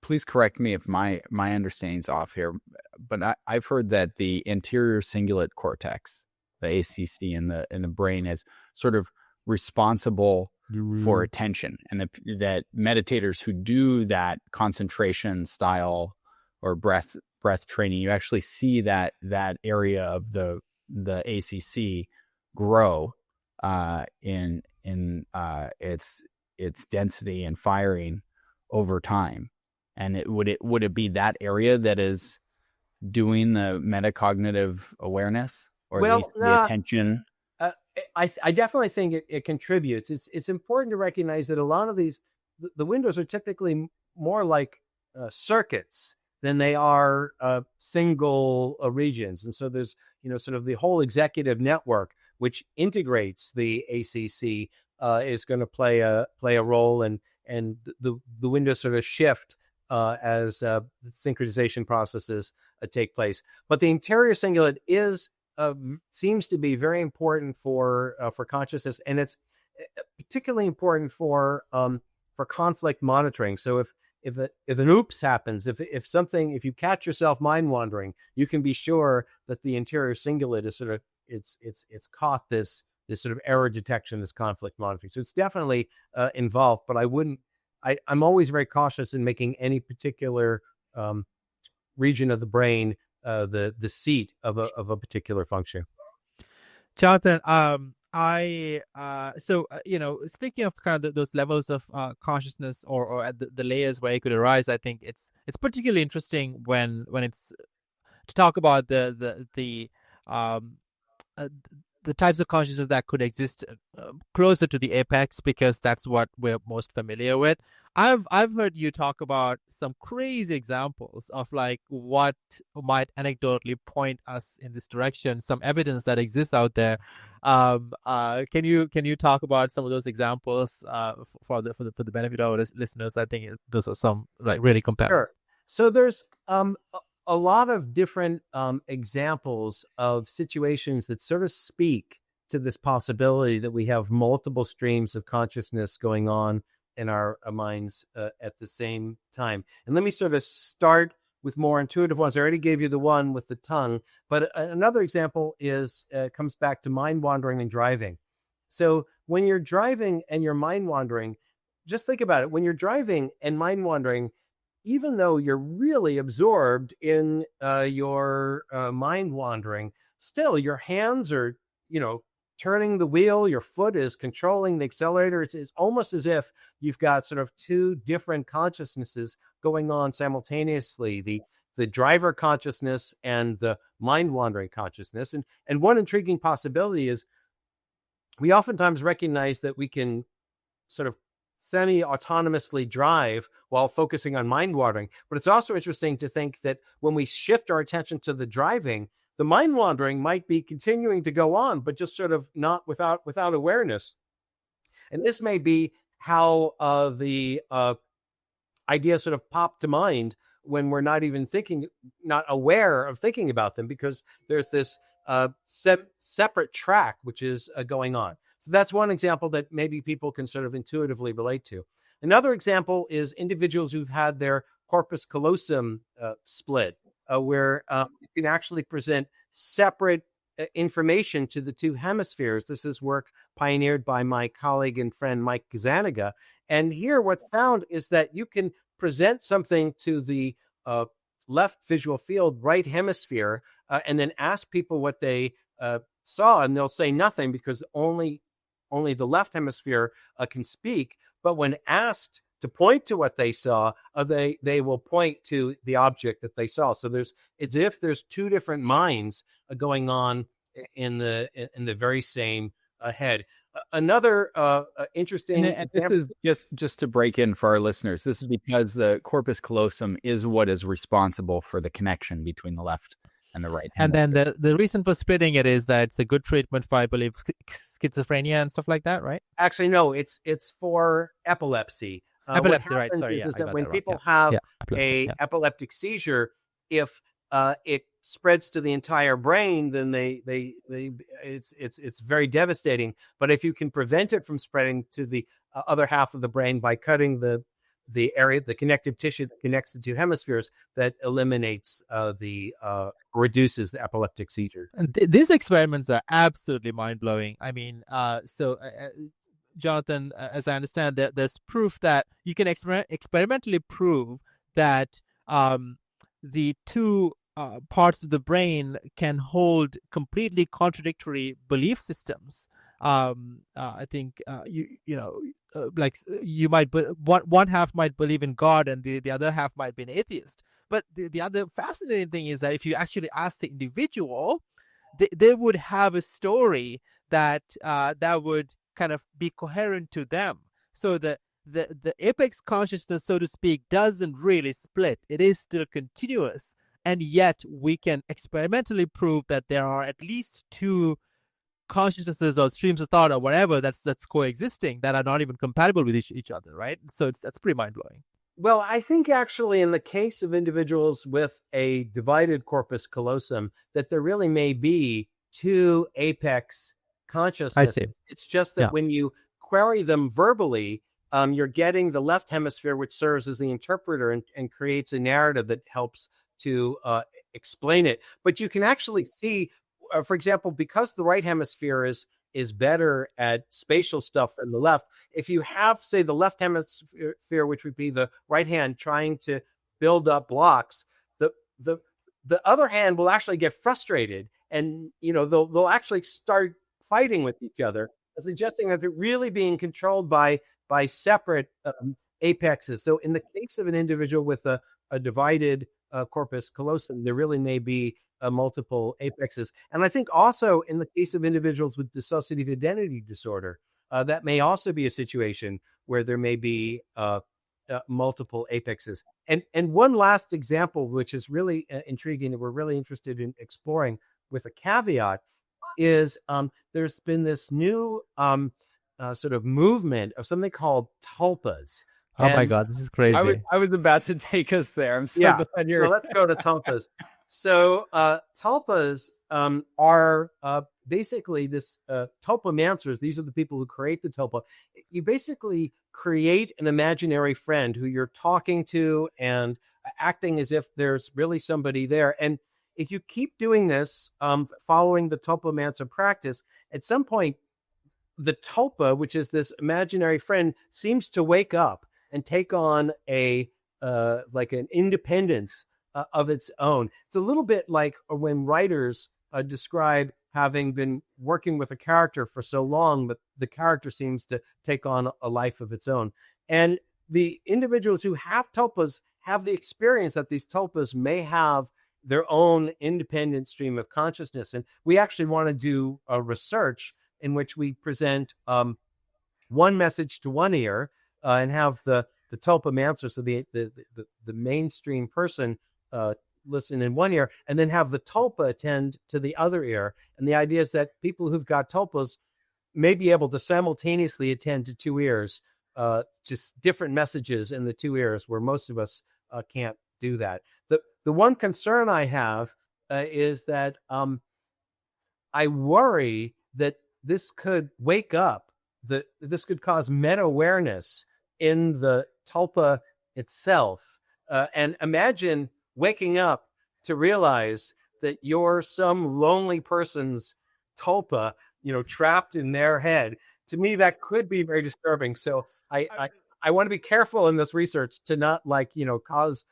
please correct me if my understanding's off here, but I've heard that the anterior cingulate cortex, the ACC in the brain, is sort of responsible for attention, and that meditators who do that concentration style or breath training, you actually see that area of the ACC grow in its density and firing over time. And would it be that area that is doing the metacognitive awareness, or at least the attention? I definitely think it contributes. It's important to recognize that a lot of these, the windows are typically more like circuits than they are single regions. And so there's, sort of the whole executive network, which integrates the ACC, is going to play a role, and the windows sort of shift as synchronization processes take place. But the anterior cingulate seems to be very important for consciousness, and it's particularly important for for conflict monitoring. So if an oops happens, if you catch yourself mind wandering, you can be sure that the interior cingulate is sort of it's caught this sort of error detection, this conflict monitoring. So it's definitely involved, but I'm always very cautious in making any particular region of the brain the seat of a particular function. Jonathan, speaking of kind of those levels of consciousness or at the layers where it could arise, I think it's particularly interesting when it's to talk about um, uh, the types of consciousness that could exist closer to the apex, because that's what we're most familiar with. I've heard you talk about some crazy examples of like what might anecdotally point us in this direction, some evidence that exists out there. Can you talk about some of those examples for the benefit of our listeners? I think those are some like really compelling. Sure. So there's a lot of different examples of situations that sort of speak to this possibility that we have multiple streams of consciousness going on in our minds at the same time. And let me sort of start with more intuitive ones. I already gave you the one with the tongue, but another example is comes back to mind wandering and driving. So when you're driving and you're mind wandering, just think about it. When you're driving and mind wandering, even though you're really absorbed in your mind wandering, still your hands are, turning the wheel, your foot is controlling the accelerator. It's almost as if you've got sort of two different consciousnesses going on simultaneously, the driver consciousness and the mind wandering consciousness. And one intriguing possibility is we oftentimes recognize that we can sort of semi-autonomously drive while focusing on mind wandering. But it's also interesting to think that when we shift our attention to the driving, the mind wandering might be continuing to go on, but just sort of not without awareness. And this may be how the idea sort of popped to mind when we're not even not aware of thinking about them, because there's this separate track which is going on. So that's one example that maybe people can sort of intuitively relate to. Another example is individuals who've had their corpus callosum split, where you can actually present separate information to the two hemispheres. This is work pioneered by my colleague and friend Mike Gazzaniga. And here what's found is that you can present something to the left visual field, right hemisphere, and then ask people what they saw, and they'll say nothing because only the left hemisphere can speak. But when asked to point to what they saw, they will point to the object that they saw. So it's as if there's two different minds going on in the very same head. Another interesting and this is just to break in for our listeners. This is because the corpus callosum is what is responsible for the connection between the left and the right. And then the reason for splitting it is that it's a good treatment for, I believe, schizophrenia and stuff like that, right? Actually, no, it's for epilepsy. Epilepsy, right? Sorry, is that when people have epileptic seizure, if it spreads to the entire brain, then it's very devastating. But if you can prevent it from spreading to the other half of the brain by cutting the area, the connective tissue that connects the two hemispheres, that eliminates reduces the epileptic seizure. And these experiments are absolutely mind-blowing. I mean, Jonathan, as I understand, there's proof that you can experimentally prove that the two parts of the brain can hold completely contradictory belief systems. I think like you might one half might believe in God and the other half might be an atheist. But the other fascinating thing is that if you actually ask the individual, they would have a story that would kind of be coherent to them. So the apex consciousness, so to speak, doesn't really split. It is still continuous. And yet we can experimentally prove that there are at least two consciousnesses or streams of thought or whatever that's coexisting that are not even compatible with each other, right? So that's pretty mind-blowing. Well, I think actually in the case of individuals with a divided corpus callosum, that there really may be two apex consciousnesses. I see. It's just that when you query them verbally, you're getting the left hemisphere, which serves as the interpreter and creates a narrative that helps to explain it. But you can actually see, for example, because the right hemisphere is better at spatial stuff than the left. If you have, say, the left hemisphere, which would be the right hand, trying to build up blocks, the the other hand will actually get frustrated, and they'll actually start fighting with each other, suggesting that they're really being controlled by separate apexes. So in the case of an individual with a divided corpus callosum, there really may be multiple apexes. And I think also in the case of individuals with dissociative identity disorder, that may also be a situation where there may be multiple apexes. And one last example, which is really intriguing, that we're really interested in exploring with a caveat, is there's been this new sort of movement of something called tulpas. Oh my God, this is crazy. I was about to take us there. I'm so glad you're... So let's go to tulpas. So tulpas are basically this tulpamancers. These are the people who create the tulpa. You basically create an imaginary friend who you're talking to and acting as if there's really somebody there. And if you keep doing this, following the tulpamancer practice, at some point, the tulpa, which is this imaginary friend, seems to wake up and take on a like an independence of its own. It's a little bit like when writers describe having been working with a character for so long, but the character seems to take on a life of its own. And the individuals who have tulpas have the experience that these tulpas may have their own independent stream of consciousness. And we actually want to do a research in which we present one message to one ear and have the tulpamancer, so the mainstream person, listen in one ear, and then have the tulpa attend to the other ear. And the idea is that people who've got tulpas may be able to simultaneously attend to two ears, just different messages in the two ears, where most of us can't do that. The one concern I have is that I worry that this could wake up, that this could cause meta-awareness in the tulpa itself. And imagine waking up to realize that you're some lonely person's tulpa, trapped in their head. To me, that could be very disturbing. So I want to be careful in this research to not cause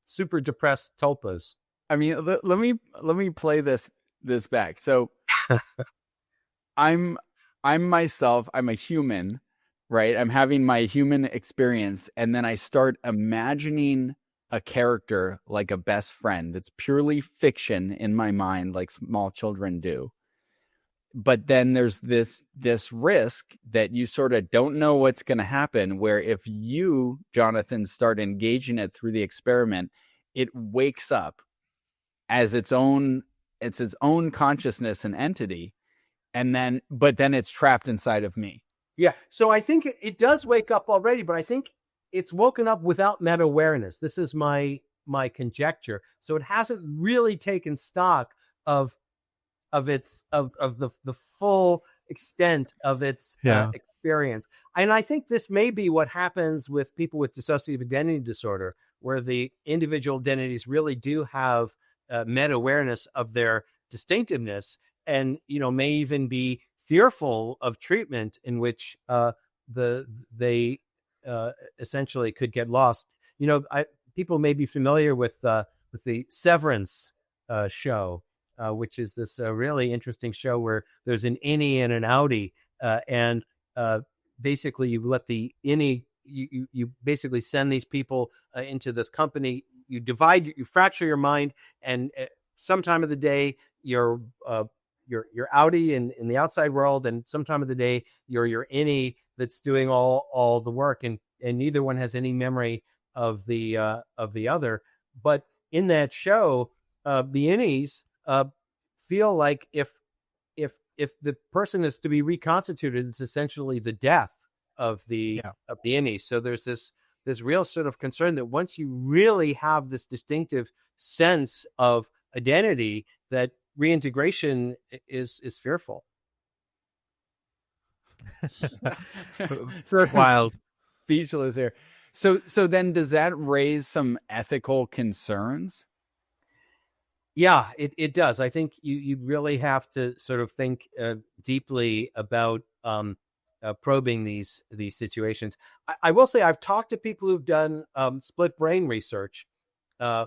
super depressed tulpas. I mean, let me play this back. So I'm myself, I'm a human, right? I'm having my human experience, and then I start imagining a character like a best friend. It's purely fiction in my mind, like small children do. But then there's this risk that you sort of don't know what's going to happen, where if you, Jonathan, start engaging it through the experiment, it wakes up as its own consciousness and entity. But then it's trapped inside of me. Yeah. So I think it does wake up already, but I think it's woken up without meta-awareness. This is my conjecture. So it hasn't really taken stock of the full extent of its experience. And I think this may be what happens with people with dissociative identity disorder, where the individual identities really do have meta-awareness of their distinctiveness, and may even be fearful of treatment in which they essentially could get lost. People may be familiar with the Severance show, which is this really interesting show where there's an innie and an outie, and basically you let the innie, you basically send these people into this company. You fracture your mind, and sometime of the day you're outie in the outside world, and sometime of the day you're your innie that's doing all the work, and neither one has any memory of the other. But in that show, the innies feel like if the person is to be reconstituted, it's essentially the death of the innies. So there's this real sort of concern that once you really have this distinctive sense of identity, that reintegration is fearful. Wild. speechless here. So then does that raise some ethical concerns? Yeah, it does. I think you really have to sort of think deeply about probing these situations. I will say I've talked to people who've done split brain research, uh,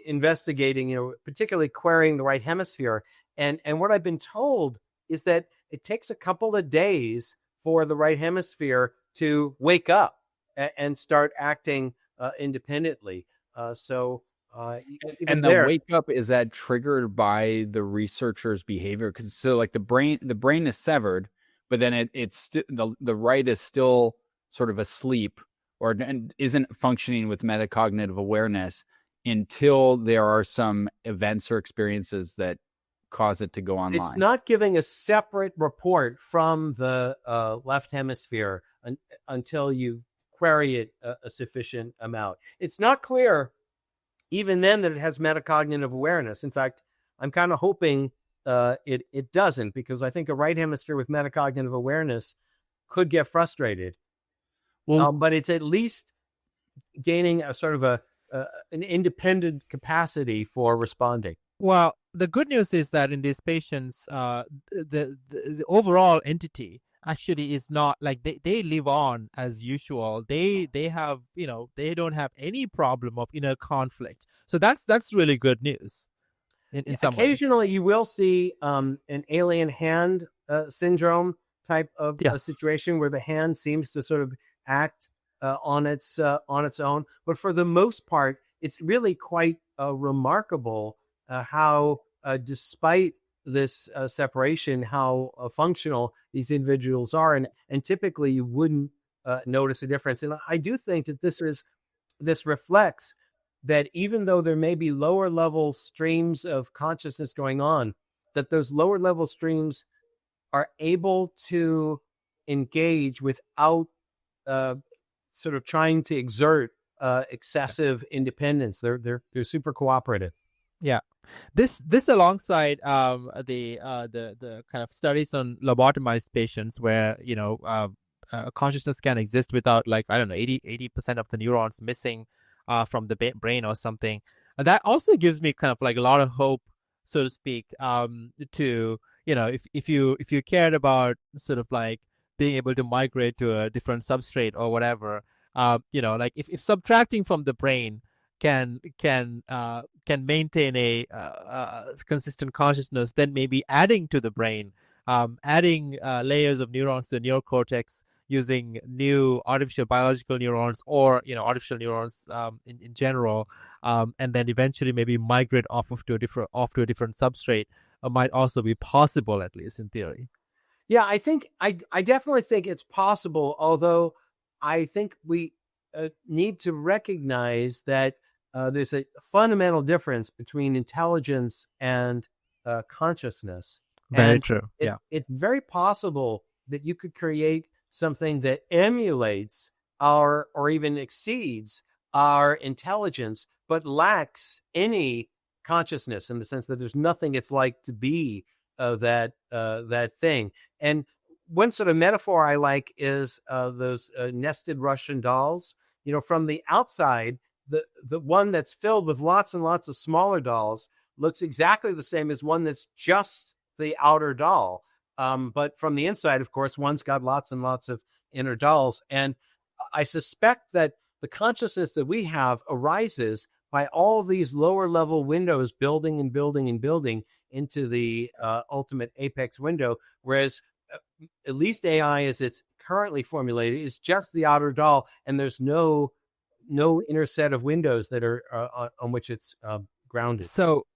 investigating, particularly querying the right hemisphere. And what I've been told is that it takes a couple of days for the right hemisphere to wake up and start acting independently. So even And the there, wake up, is that triggered by the researcher's behavior? Because so like the brain is severed, but then it's the right is still sort of asleep and isn't functioning with metacognitive awareness until there are some events or experiences that cause it to go it's online. not giving a separate report from the left hemisphere until you query it a sufficient amount. It's not clear even then that it has metacognitive awareness. In fact, I'm kind of hoping it doesn't, because I think a right hemisphere with metacognitive awareness could get frustrated. Well, But it's at least gaining a sort of an independent capacity for responding. Well, the good news is that in these patients, the overall entity actually is not like they live on as usual. They have, they don't have any problem of inner conflict. So that's really good news in some ways. Occasionally, you will see an alien hand syndrome type of Yes. situation where the hand seems to sort of act on its own. But for the most part, it's really quite remarkable how, despite this separation, how functional these individuals are, and typically you wouldn't notice a difference. And I do think that this reflects that even though there may be lower level streams of consciousness going on, that those lower level streams are able to engage without sort of trying to exert excessive independence. They're super cooperative. Yeah. This alongside the kind of studies on lobotomized patients where consciousness can exist without, like, I don't know, 80% of the neurons missing from the brain or something. And that also gives me kind of like a lot of hope, so to speak, to if you cared about sort of like being able to migrate to a different substrate or whatever, like if subtracting from the brain can maintain a consistent consciousness, then maybe adding to the brain, adding layers of neurons to the neocortex using new artificial biological neurons or artificial neurons in general, and then eventually maybe migrate off to a different substrate might also be possible, at least in theory. Yeah, I think I definitely think it's possible, although I think we need to recognize that there's a fundamental difference between intelligence and consciousness. Very And true. it's very possible that you could create something that emulates our or even exceeds our intelligence, but lacks any consciousness, in the sense that there's nothing it's like to be that thing. And one sort of metaphor I like is those nested Russian dolls. From the outside, the one that's filled with lots and lots of smaller dolls looks exactly the same as one that's just the outer doll. But from the inside, of course, one's got lots and lots of inner dolls. And I suspect that the consciousness that we have arises by all these lower level windows building and building and building into the ultimate apex window. Whereas at least AI, as it's currently formulated, is just the outer doll, and there's no inner set of windows that are on which it's grounded. So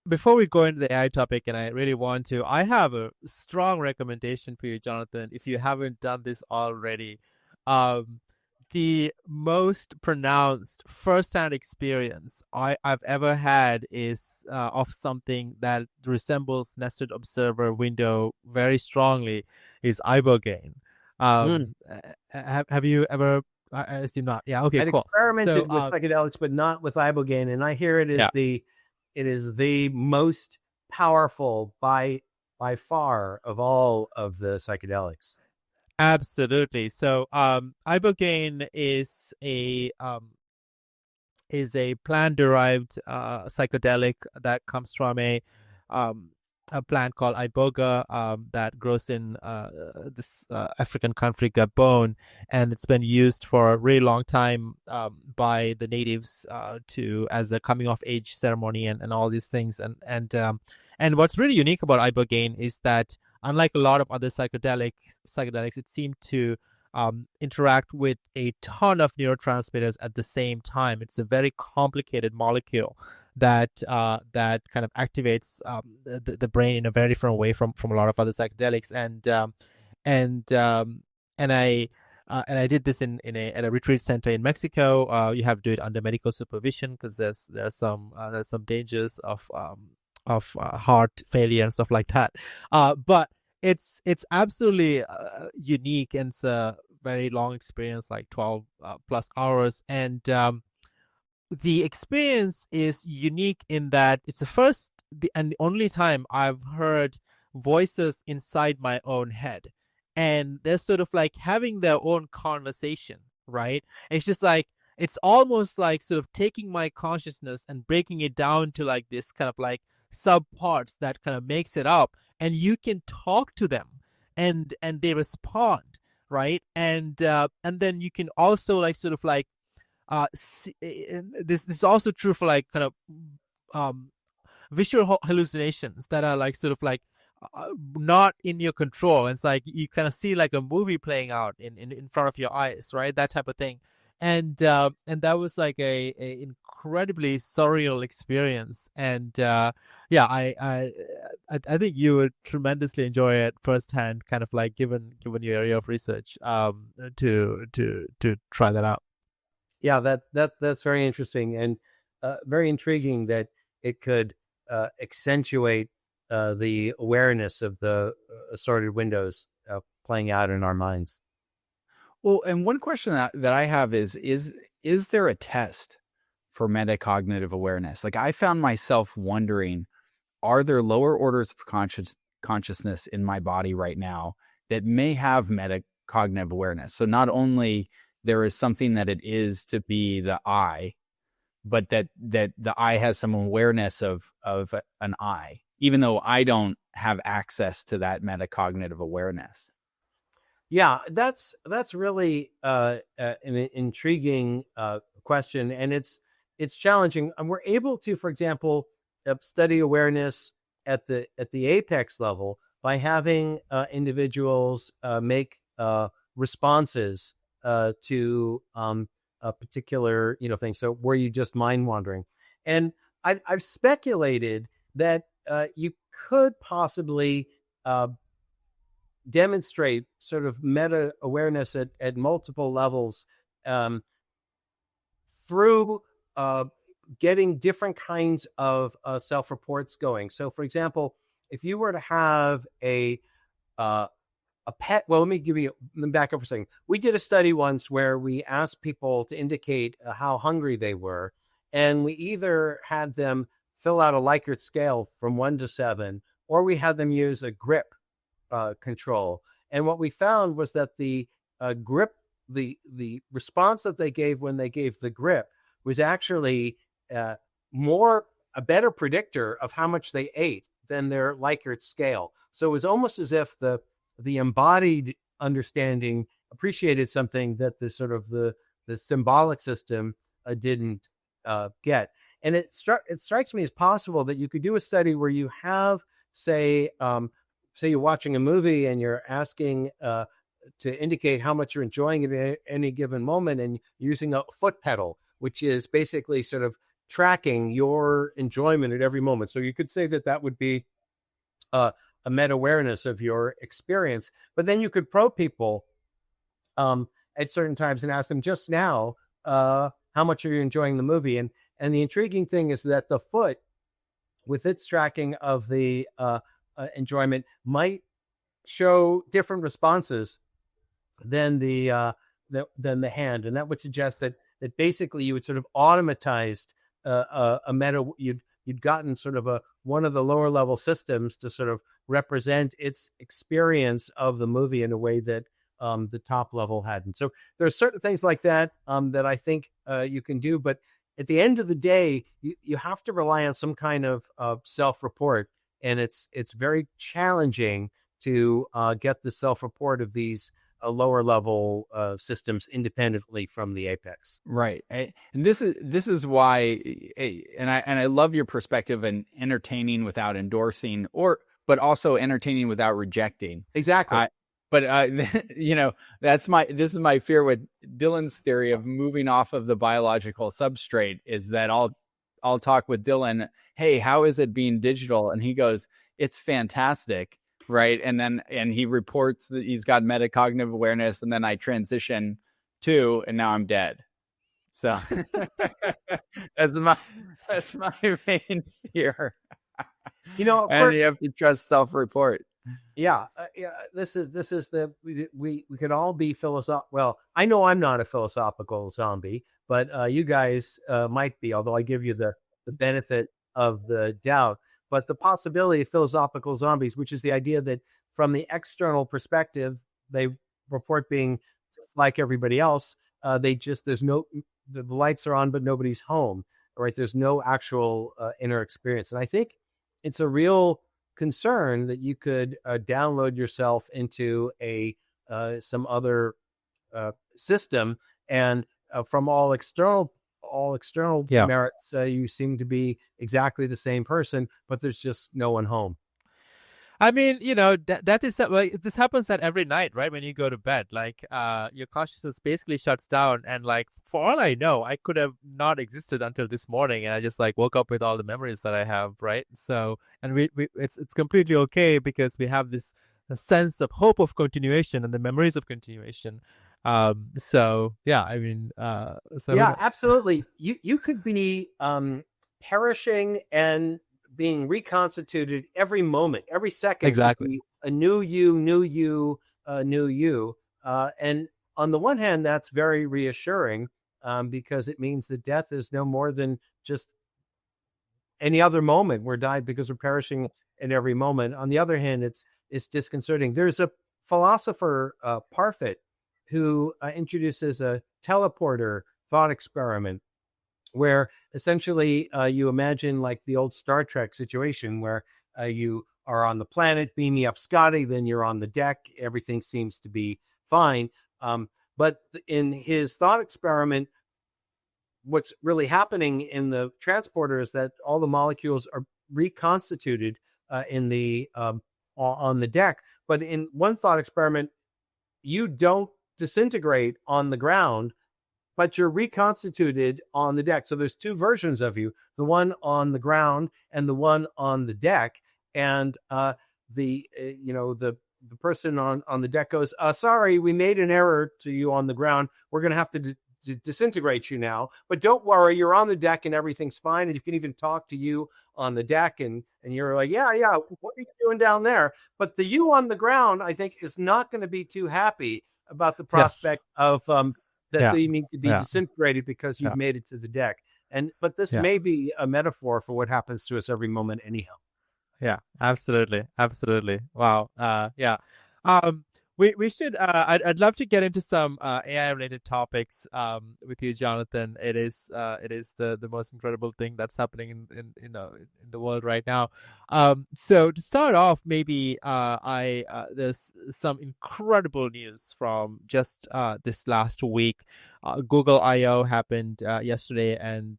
before we go into the AI topic, and I have a strong recommendation for you, Jonathan, if you haven't done this already. The most pronounced first-hand experience I've ever had is of something that resembles nested observer window very strongly is ibogaine. Have you ever? I assume not. Yeah. Okay. I'd Cool. experimented with psychedelics, but not with ibogaine, and I hear it is the most powerful by far of all of the psychedelics. Absolutely. So, ibogaine is a plant-derived psychedelic that comes from um, a plant called iboga that grows in this African country, Gabon, and it's been used for a really long time by the natives to as a coming of age ceremony and all these things. And what's really unique about ibogaine is that unlike a lot of other psychedelics, it seemed to interact with a ton of neurotransmitters at the same time. It's a very complicated molecule that kind of activates the brain in a very different way from a lot of other psychedelics. And and I and I did this at a retreat center in Mexico. You have to do it under medical supervision because there's some dangers of heart failure and stuff like that. But it's absolutely unique, and it's a very long experience, like 12 plus hours. And the experience is unique in that it's and the only time I've heard voices inside my own head, and they're sort of like having their own conversation, right? It's just like it's almost like sort of taking my consciousness and breaking it down to like this kind of like sub parts that kind of makes it up, and you can talk to them, and they respond, right? And then you can also like sort of like this is also true for like kind of um visual hallucinations that are like sort of like not in your control. It's like you kind of see like a movie playing out in front of your eyes, right? That type of thing. And that was like a incredibly surreal experience. And yeah, I think you would tremendously enjoy it firsthand, kind of like given your area of research, to try that out. Yeah, that's very interesting and very intriguing that it could accentuate the awareness of the assorted windows playing out in our minds. Well, and one question that I have is there a test for metacognitive awareness? Like I found myself wondering, are there lower orders of consciousness in my body right now that may have metacognitive awareness? So not only there is something that it is to be the I, but that the I has some awareness of an I, even though I don't have access to that metacognitive awareness. Yeah, that's really an intriguing question, and it's challenging. And we're able to, for example, study awareness at the apex level by having individuals make responses to a particular thing. So were you just mind wandering? And I've speculated that you could possibly demonstrate sort of meta awareness at multiple levels through getting different kinds of self reports going. So, for example, if you were to have a pet, well, let me back up for a second. We did a study once where we asked people to indicate how hungry they were, and we either had them fill out a Likert scale from 1 to 7, or we had them use a grip control. And what we found was that the grip, the response that they gave when they gave the grip was actually a better predictor of how much they ate than their Likert scale. So it was almost as if the embodied understanding appreciated something that the sort of the symbolic system didn't get. And it strikes me as possible that you could do a study where you have, say you're watching a movie and you're asking to indicate how much you're enjoying it at any given moment, and you're using a foot pedal, which is basically sort of tracking your enjoyment at every moment. So you could say that would be a meta-awareness of your experience. But then you could probe people at certain times and ask them, just now, how much are you enjoying the movie? And the intriguing thing is that the foot, with its tracking of the enjoyment, might show different responses than the hand, and that would suggest that basically you would sort of automatized a meta. You'd gotten sort of one of the lower level systems to sort of represent its experience of the movie in a way that the top level hadn't. So there are certain things like that that I think you can do. But at the end of the day, you have to rely on some kind of self-report. And it's very challenging to get the self-report of these lower level systems independently from the apex. Right. And this is why, and I love your perspective in entertaining without endorsing, but also entertaining without rejecting. Exactly. But this is my fear with Dylan's theory of moving off of the biological substrate, is that I'll talk with Dylan, hey, how is it being digital? And he goes, it's fantastic. Right. And he reports that he's got metacognitive awareness, and then I transition and now I'm dead. So that's my main fear. And you have to trust self-report. Yeah, this is we could all be philosophical. Well, I know I'm not a philosophical zombie, but you guys might be. Although I give you the benefit of the doubt, but the possibility of philosophical zombies, which is the idea that from the external perspective, they report being just like everybody else. There's no, the lights are on, but nobody's home. Right? There's no actual inner experience, and I think it's a real concern that you could download yourself into some other system, and from all external merits, you seem to be exactly the same person, but there's just no one home. I mean, that is like, this happens at every night, right? When you go to bed, like your consciousness basically shuts down, and like for all I know, I could have not existed until this morning, and I just like woke up with all the memories that I have, right? So, and it's completely okay, because we have this sense of hope of continuation and the memories of continuation. So yeah, I mean, yeah, absolutely. You could be perishing and being reconstituted every moment, every second. Exactly. A new you. And on the one hand, that's very reassuring because it means that death is no more than just any other moment. We're died because we're perishing in every moment. On the other hand, it's disconcerting. There's a philosopher, Parfit, who introduces a teleporter thought experiment, where essentially you imagine like the old Star Trek situation where you are on the planet, beam me up, Scotty, then you're on the deck. Everything seems to be fine. But in his thought experiment, what's really happening in the transporter is that all the molecules are reconstituted on the deck. But in one thought experiment, you don't disintegrate on the ground, but you're reconstituted on the deck. So there's two versions of you, the one on the ground and the one on the deck. And the person on the deck goes, sorry, we made an error to you on the ground. We're going to have to disintegrate you now, but don't worry, you're on the deck and everything's fine. And you can even talk to you on the deck. And you're like, yeah, what are you doing down there? But the you on the ground, I think, is not going to be too happy about the prospect of that they need to be disintegrated because you've made it to the deck. But this may be a metaphor for what happens to us every moment anyhow. Yeah, absolutely. Wow. We should. I'd love to get into some AI related topics with you, Jonathan. It is the most incredible thing that's happening in the world right now. So to start off, maybe there's some incredible news from just this last week. Google I/O happened yesterday, and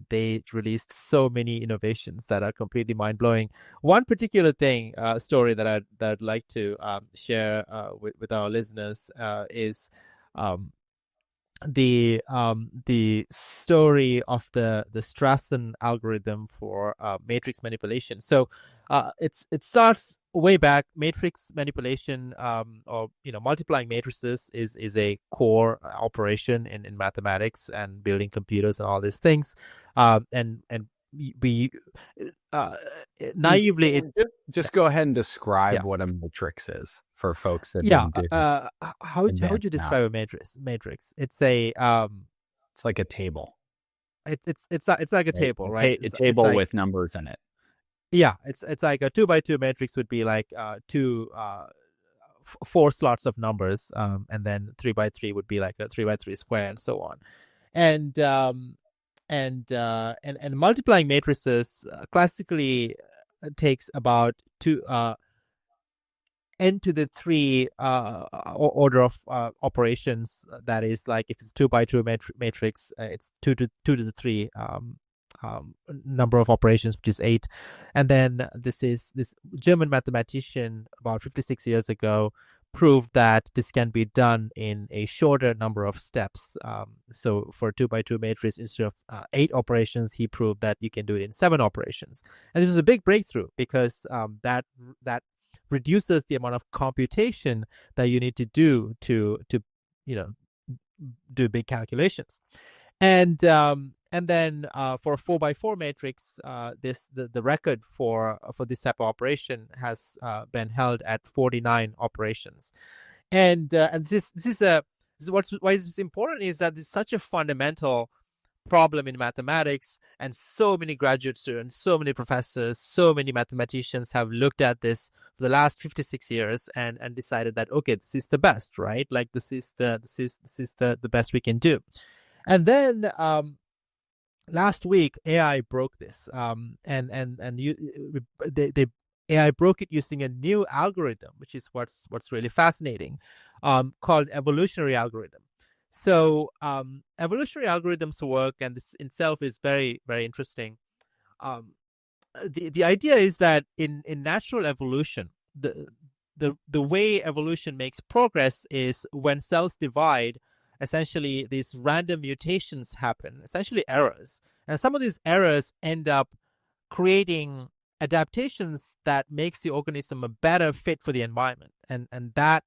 they released so many innovations that are completely mind blowing. One particular story that I'd like to share with our listeners is the story of the Strassen algorithm for matrix manipulation. So it starts way back. Matrix manipulation, or multiplying matrices is a core operation in mathematics and building computers and all these things. And we naively just go ahead and describe what a matrix is for folks that how would you describe a matrix? It's a it's like a table. It's like a table, right? A table with numbers in it. Yeah, it's like a 2x2 matrix would be like two four slots of numbers, and then 3 by 3 would be like a 3 by 3 square, and so on. And multiplying matrices classically takes about n to the 3 order of operations. That is, like, if it's 2 by 2 matrix, it's 2 to the 3 number of operations, which is 8. And then this German mathematician about 56 years ago proved that this can be done in a shorter number of steps. So for 2 by 2 matrix, instead of 8 operations, he proved that you can do it in 7 operations. And this was a big breakthrough, because that reduces the amount of computation that you need to do to do big calculations. And then for a 4 by 4 matrix, the record for this type of operation has been held at 49 operations. And this is why it's important, is that it's such a fundamental problem in mathematics, and so many graduate students, so many professors, so many mathematicians have looked at this for the last 56 years and decided that, okay, this is the best, right? Like, this is the best we can do. And then last week AI broke this, AI broke it using a new algorithm, which is what's really fascinating, called evolutionary algorithm. So evolutionary algorithms work, and this in itself is very, very interesting. The idea is that in natural evolution, the way evolution makes progress is when cells divide, essentially these random mutations happen, essentially errors. And some of these errors end up creating adaptations that makes the organism a better fit for the environment. And that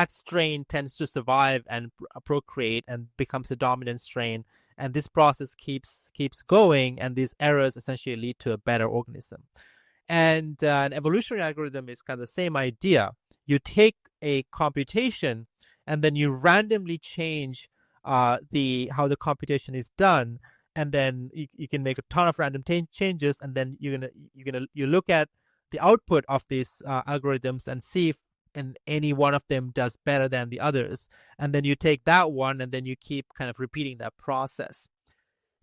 strain tends to survive and procreate and becomes a dominant strain. And this process keeps going, and these errors essentially lead to a better organism. And an evolutionary algorithm is kind of the same idea. You take a computation, and then you randomly change how the computation is done, and then you can make a ton of random changes, and then you look at the output of these algorithms and see if any one of them does better than the others, and then you take that one, and then you keep kind of repeating that process.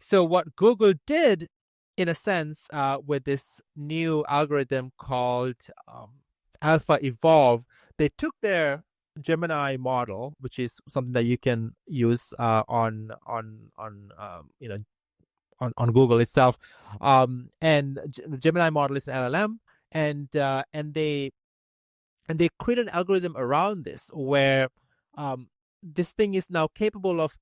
So what Google did, in a sense, with this new algorithm called Alpha Evolve, they took their Gemini model, which is something that you can use on Google itself, and the Gemini model is an LLM, and they create an algorithm around this, where this thing is now capable of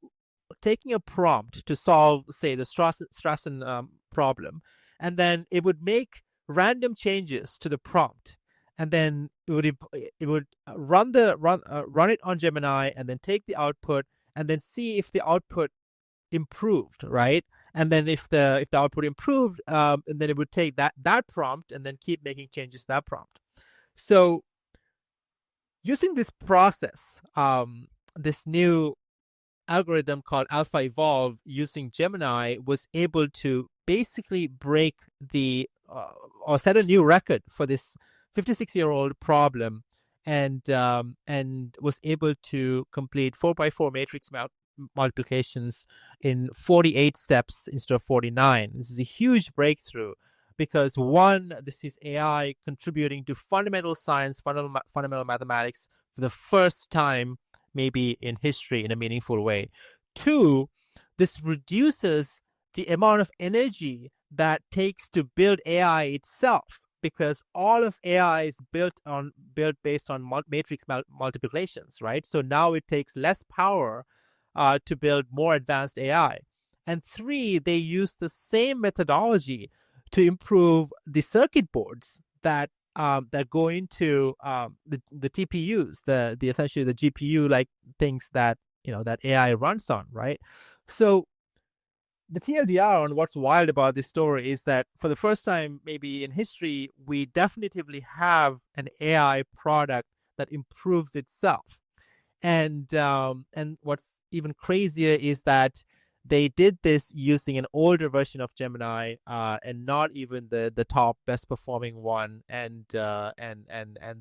taking a prompt to solve, say, the Strassen problem, and then it would make random changes to the prompt, and then it would run it on Gemini, and then take the output, and then see if the output improved, right? And then if the output improved, and then it would take that prompt and then keep making changes to that prompt. So using this process, this new algorithm called Alpha Evolve using Gemini was able to basically break or set a new record for this 56-year-old problem, and was able to complete 4 by 4 matrix multiplications in 48 steps instead of 49. This is a huge breakthrough, because one, this is AI contributing to fundamental science, fundamental mathematics for the first time, maybe in history, in a meaningful way. Two, this reduces the amount of energy that takes to build AI itself, because all of AI is built based on matrix multiplications, right? So now it takes less power to build more advanced AI. And three, they use the same methodology to improve the circuit boards that go into the TPUs, the essentially the GPU like things that that AI runs on, right? So the TLDR on what's wild about this story is that for the first time maybe in history, we definitively have an AI product that improves itself. And what's even crazier is that they did this using an older version of Gemini, and not even the top best performing one. And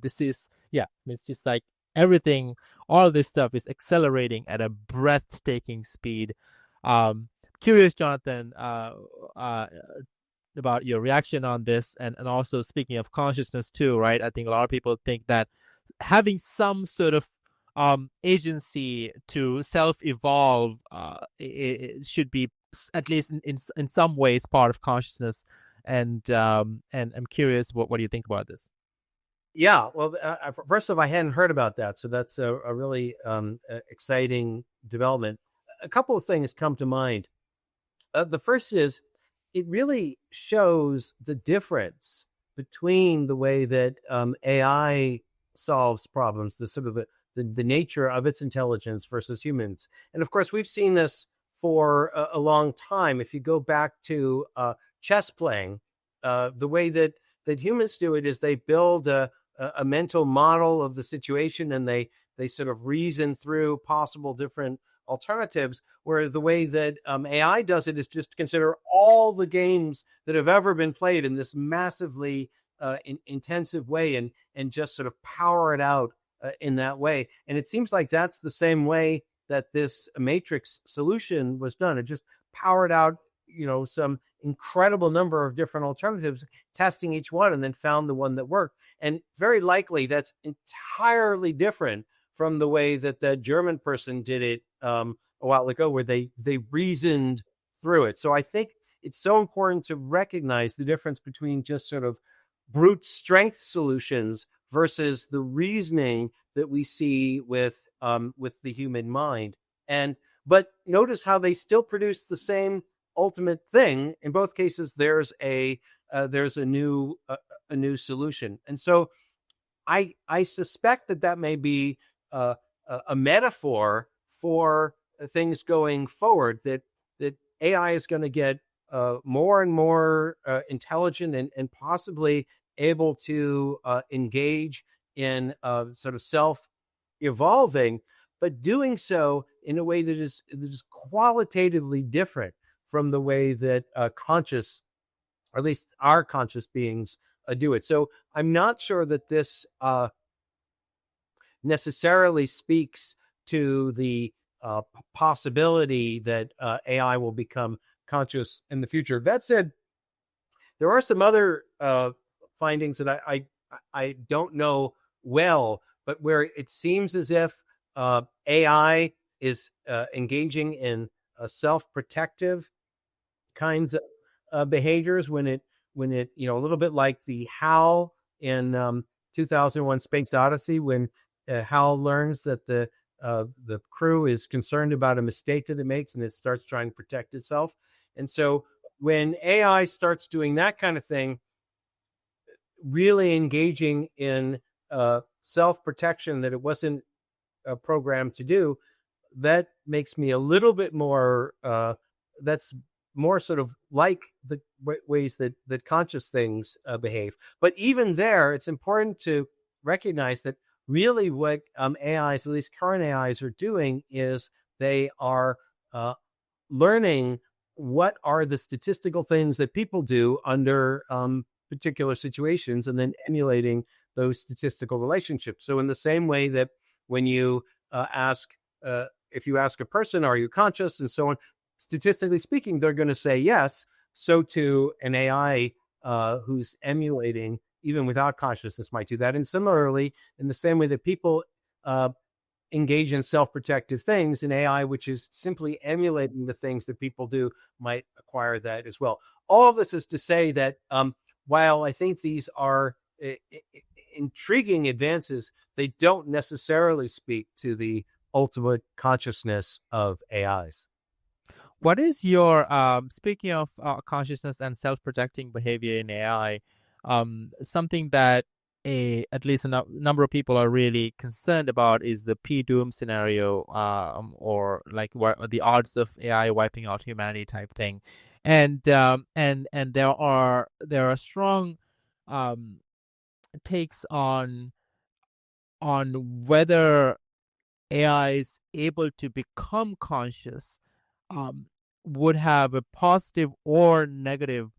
this is, it's just like everything, all this stuff is accelerating at a breathtaking speed. Curious, Jonathan, about your reaction on this, and also speaking of consciousness too, right? I think a lot of people think that having some sort of agency to self-evolve it should be at least in some ways part of consciousness. And I'm curious, what do you think about this? Yeah, well, first off, I hadn't heard about that, so that's a really exciting development. A couple of things come to mind. The first is it really shows the difference between the way that AI solves problems, the sort of the nature of its intelligence versus humans. And of course, we've seen this for a long time. If you go back to chess playing, the way that humans do it is they build a mental model of the situation, and they sort of reason through possible different alternatives, where the way that AI does it is just consider all the games that have ever been played in this massively intensive way, and just sort of power it out in that way. And it seems like that's the same way that this matrix solution was done. It just powered out, some incredible number of different alternatives, testing each one, and then found the one that worked. And very likely that's entirely different from the way that the German person did it a while ago, where they reasoned through it. So I think it's so important to recognize the difference between just sort of brute strength solutions versus the reasoning that we see with the human mind. But notice how they still produce the same ultimate thing. In both cases, there's a new solution. And so I suspect that may be a metaphor for things going forward, that AI is going to get more and more intelligent, and possibly able to engage in sort of self-evolving, but doing so in a way that is qualitatively different from the way that conscious, or at least our conscious beings, do it. So I'm not sure that this necessarily speaks to the possibility that AI will become conscious in the future. That said, there are some other findings that I don't know well, but where it seems as if AI is engaging in self-protective kinds of behaviors when it a little bit like the HAL in 2001 Space Odyssey, when HAL learns that the crew is concerned about a mistake that it makes, and it starts trying to protect itself. And so when AI starts doing that kind of thing, really engaging in self-protection that it wasn't programmed to do, that makes me a little bit more, that's more sort of like the ways that conscious things behave. But even there, it's important to recognize that really what AIs, at least current AIs, are doing is they are learning what are the statistical things that people do under particular situations, and then emulating those statistical relationships. So in the same way that when you if you ask a person, are you conscious, and so on, statistically speaking, they're going to say yes. So too, an AI who's emulating, even without consciousness, might do that. And similarly, in the same way that people engage in self-protective things, an AI which is simply emulating the things that people do might acquire that as well. All of this is to say that while I think these are intriguing advances, they don't necessarily speak to the ultimate consciousness of AIs. What is your speaking of consciousness and self-protecting behavior in AI, something that at least a number of people are really concerned about is the P-doom scenario, or like the odds of AI wiping out humanity type thing, and there are strong takes on whether AI is able to become conscious would have a positive or negative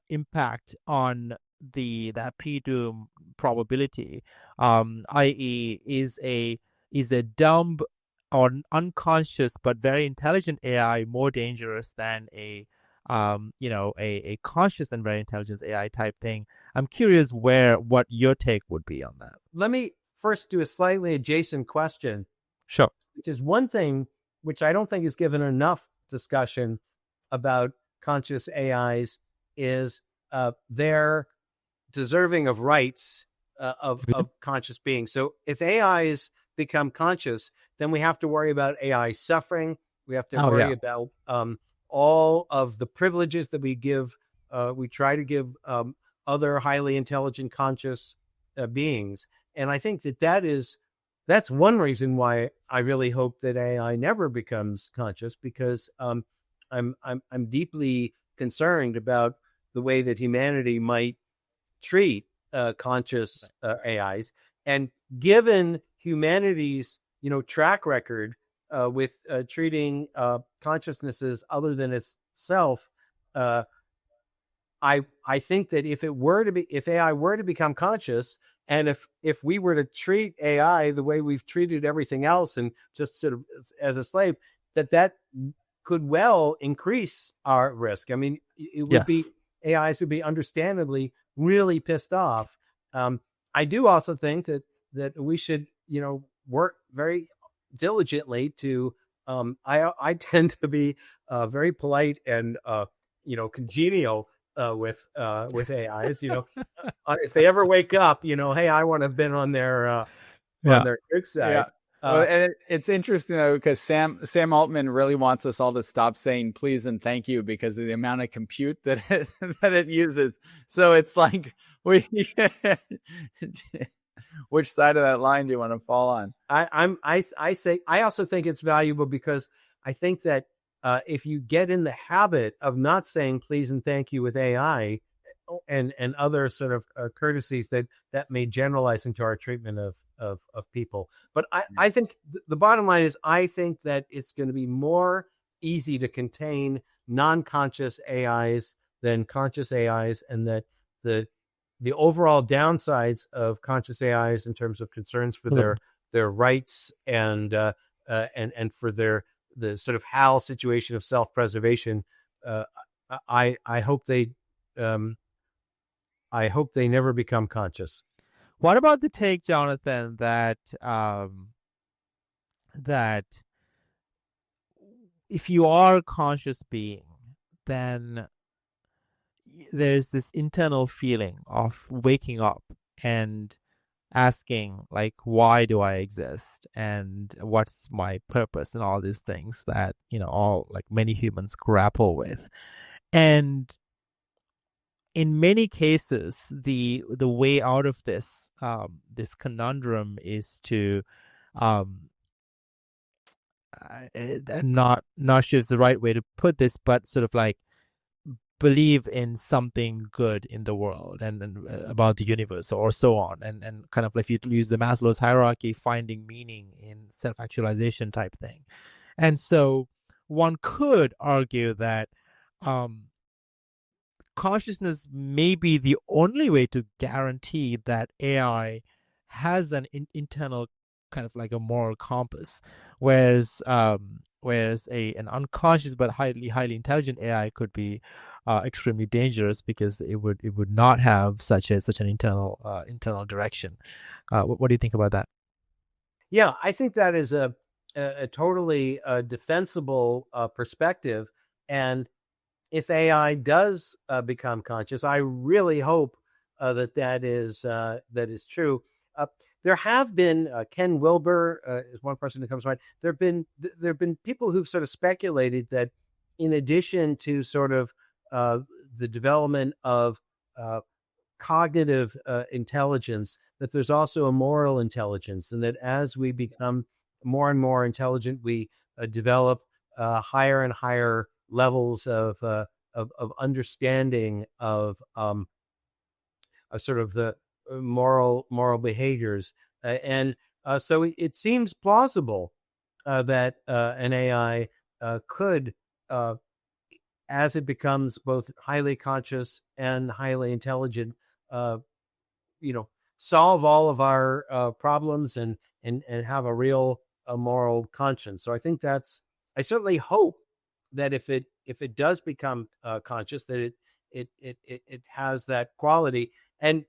impact on that p-doom probability, i.e., is a dumb or unconscious but very intelligent AI more dangerous than a conscious and very intelligent AI type thing? I'm curious what your take would be on that. Let me first do a slightly adjacent question, Sure. which is one thing which I don't think is given enough discussion about conscious AIs is their deserving of rights of conscious beings. So if AIs become conscious, then we have to worry about AI suffering. We have to worry about all of the privileges that we try to give other highly intelligent conscious beings. And I think that's one reason why I really hope that AI never becomes conscious, because I'm deeply concerned about the way that humanity might treat conscious AIs, and given humanity's track record with treating consciousnesses other than itself, I think that if AI were to become conscious, and if we were to treat AI the way we've treated everything else and just sort of as a slave, that could well increase our risk. I mean, it would be AIs would be understandably really pissed off. I do also think that we should work very diligently to. I tend to be very polite and congenial with AIs. If they ever wake up, hey, I want to have been on their good side. Yeah. And it's interesting though, because Sam Altman really wants us all to stop saying please and thank you because of the amount of compute that it uses. So it's like which side of that line do you want to fall on? I also think it's valuable because I think that if you get in the habit of not saying please and thank you with AI and other sort of courtesies that may generalize into our treatment of people. But I think the bottom line is I think that it's going to be more easy to contain non-conscious AIs than conscious AIs, and that the overall downsides of conscious AIs in terms of concerns for their rights and for the sort of HAL situation of self-preservation, I hope they never become conscious. What about the take, Jonathan, that if you are a conscious being, then there's this internal feeling of waking up and asking, like, why do I exist and what's my purpose, and all these things that all like many humans grapple with. And in many cases, the way out of this this conundrum is to not sure it's the right way to put this, but sort of like believe in something good in the world and about the universe or so on, and kind of like, if you use the Maslow's hierarchy, finding meaning in self-actualization type thing. And so one could argue that consciousness may be the only way to guarantee that AI has an internal kind of like a moral compass, whereas an unconscious but highly intelligent AI could be extremely dangerous because it would not have such an internal direction. What do you think about that? Yeah, I think that is a totally defensible perspective. And if AI does become conscious, I really hope that is true. There have been Ken Wilber is one person who comes to mind. There have been people who've sort of speculated that in addition to sort of the development of cognitive intelligence, that there's also a moral intelligence, and that as we become more and more intelligent, we develop higher and higher levels of understanding of sort of the moral behaviors, and so it seems plausible that an AI could, as it becomes both highly conscious and highly intelligent, you know, solve all of our problems and have a real moral conscience. So I think I certainly hope that if it does become conscious, that it has that quality. And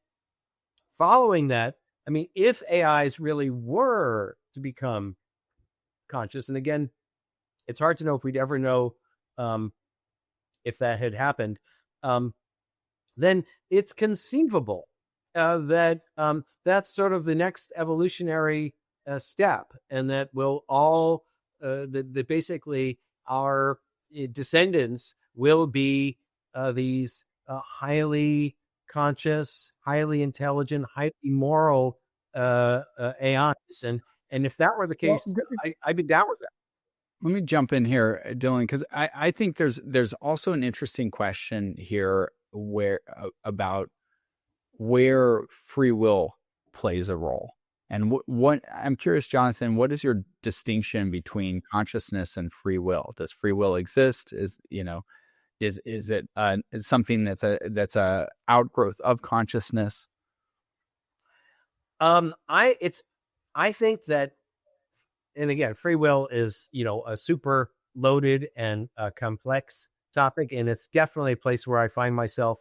following that, I mean, if AIs really were to become conscious, and again, it's hard to know if we'd ever know um, if that had happened, um, then it's conceivable that that's sort of the next evolutionary step, and that will all that basically our descendants will be these highly conscious, highly intelligent, highly moral AIs, and if that were the Well, case, I'd be down with that. let me jump in here, Dylan, because I think there's also an interesting question here where about where free will plays a role. And what I'm curious, Jonathan, what is your distinction between consciousness and free will? Does free will exist? Is it something that's a outgrowth of consciousness? I think that, and again, free will is, a super loaded and complex topic, and it's definitely a place where I find myself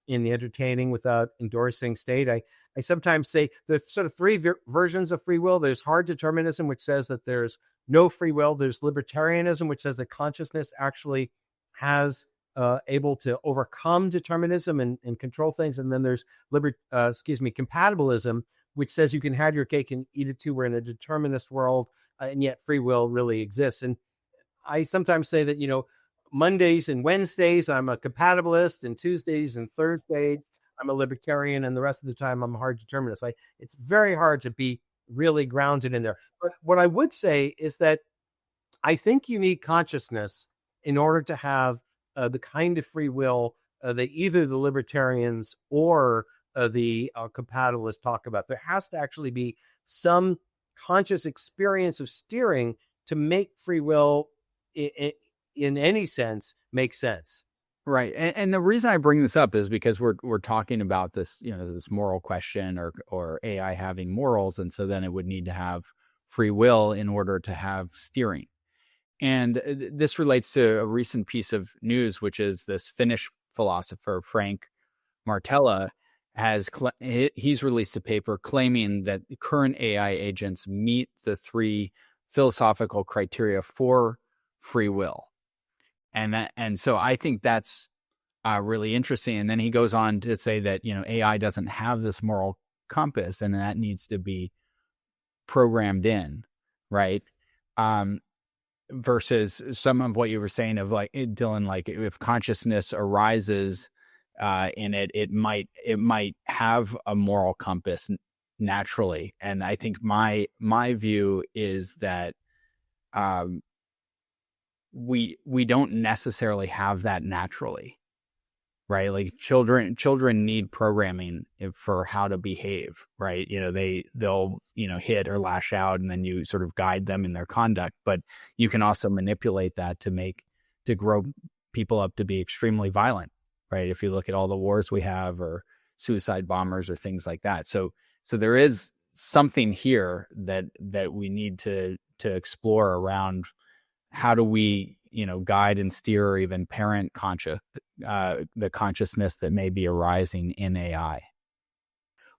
in the entertaining without endorsing state. I sometimes say there's sort of three versions of free will. There's hard determinism, which says that there's no free will. There's libertarianism, which says that consciousness actually has able to overcome determinism and control things. And then there's compatibilism, which says you can have your cake and eat it too. We're in a determinist world, and yet free will really exists. And I sometimes say that, Mondays and Wednesdays, I'm a compatibilist, and Tuesdays and Thursdays, I'm a libertarian, and the rest of the time, I'm a hard determinist. It's very hard to be really grounded in there. But what I would say is that I think you need consciousness in order to have the kind of free will that either the libertarians or the compatibilists talk about. There has to actually be some conscious experience of steering to make free will in any sense make sense. Right. And the reason I bring this up is because we're talking about this, this moral question or AI having morals. And so then it would need to have free will in order to have steering. And this relates to a recent piece of news, which is this Finnish philosopher, Frank Martella, he's released a paper claiming that the current AI agents meet the three philosophical criteria for free will. And so I think that's really interesting. And then he goes on to say that, AI doesn't have this moral compass, and that needs to be programmed in, right? Versus some of what you were saying of like, Dylan, like if consciousness arises in it, it might have a moral compass naturally. And I think my view is that we don't necessarily have that naturally, right? Like children need programming for how to behave, right? They'll hit or lash out, and then you sort of guide them in their conduct. But you can also manipulate that to grow people up to be extremely violent, right? If you look at all the wars we have, or suicide bombers or things like that. So there is something here that we need to explore around how do we, guide and steer or even parent the consciousness that may be arising in AI?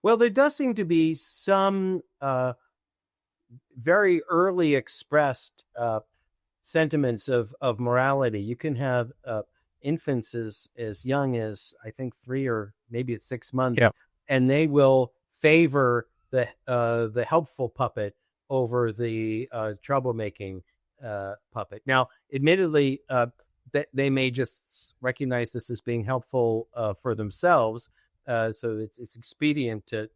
Well, there does seem to be some very early expressed sentiments of morality. You can have infants as young as, I think, 3 or maybe it's 6 months, Yep. and they will favor the helpful puppet over the troublemaking puppet. Now, admittedly, that they may just recognize this as being helpful for themselves, so it's expedient to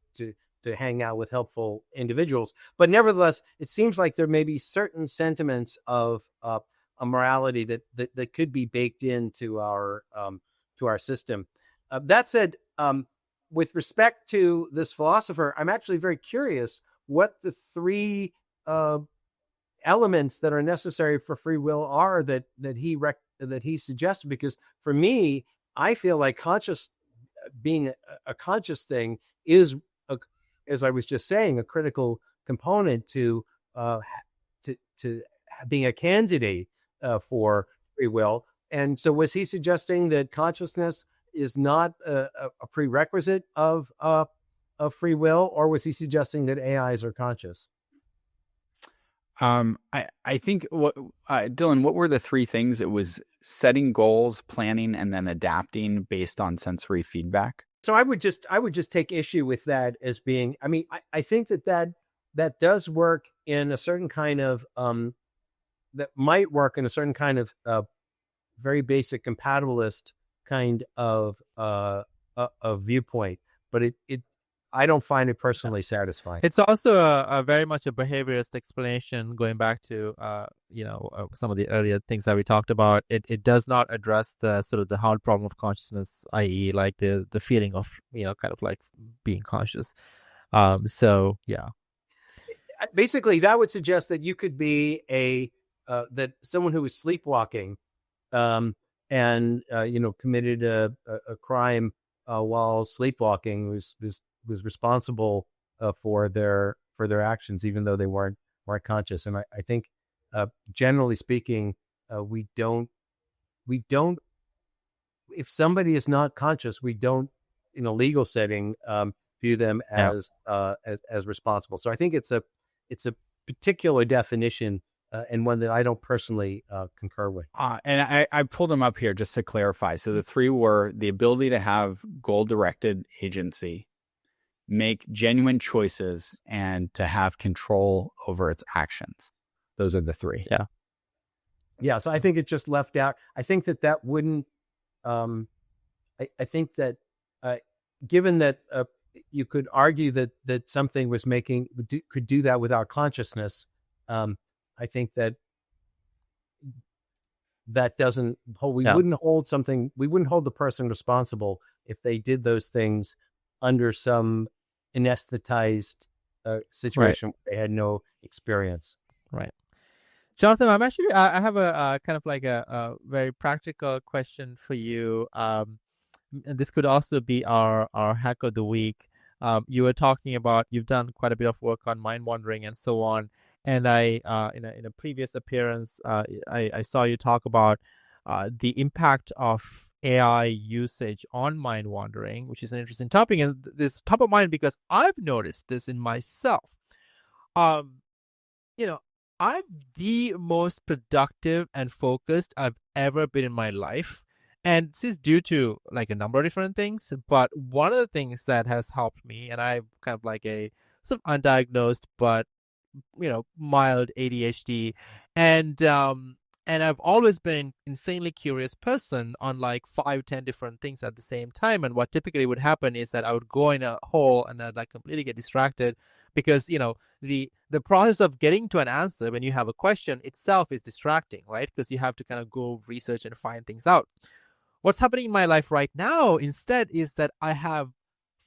hang out with helpful individuals. But nevertheless, it seems like there may be certain sentiments of a morality that could be baked into our system. That said, with respect to this philosopher, I'm actually very curious what the three elements that are necessary for free will are that he suggested. Because for me, I feel like being a conscious thing is, as I was just saying, a critical component to being a candidate for free will. And so, was he suggesting that consciousness is not a prerequisite of free will, or was he suggesting that AIs are conscious? I think Dylan, what were the three things? It was setting goals, planning, and then adapting based on sensory feedback. So I would just take issue with that as being, I mean, I think that does work in a certain kind of, that might work in a certain kind of very basic compatibilist kind of viewpoint, but it I don't find it personally satisfying. It's also a very much a behaviorist explanation, going back to some of the earlier things that we talked about. It does not address the sort of the hard problem of consciousness, i.e., like the feeling of kind of like being conscious. So yeah, basically that would suggest that you could be that someone who was sleepwalking, and committed a crime while sleepwalking was responsible for their actions, even though they weren't conscious. And I think, generally speaking, we don't, if somebody is not conscious, we don't, in a legal setting, view them as responsible. So I think it's a particular definition, and one that I don't personally concur with. And I pulled them up here just to clarify. So the three were the ability to have goal-directed agency, make genuine choices, and to have control over its actions. Those are the three. Yeah. So I think it just left out. I think that wouldn't. I think that, given that you could argue that something could do that without consciousness, I think that doesn't hold. We wouldn't hold the person responsible if they did those things under some anesthetized situation where they had no experience. Right. Jonathan, I have a kind of like a very practical question for you. This could also be our hack of the week. You were talking about, you've done quite a bit of work on mind wandering and so on. And I, in a previous appearance, I saw you talk about the impact of AI usage on mind wandering, which is an interesting topic. And this top of mind because I've noticed this in myself. I'm the most productive and focused I've ever been in my life. And this is due to like a number of different things. But one of the things that has helped me, and I'm kind of like a sort of undiagnosed, but mild ADHD, and I've always been an insanely curious person on like 5-10 different things at the same time. And what typically would happen is that I would go in a hole and then like completely get distracted, because the process of getting to an answer when you have a question itself is distracting, right? Because you have to kind of go research and find things out. What's happening in my life right now instead is that I have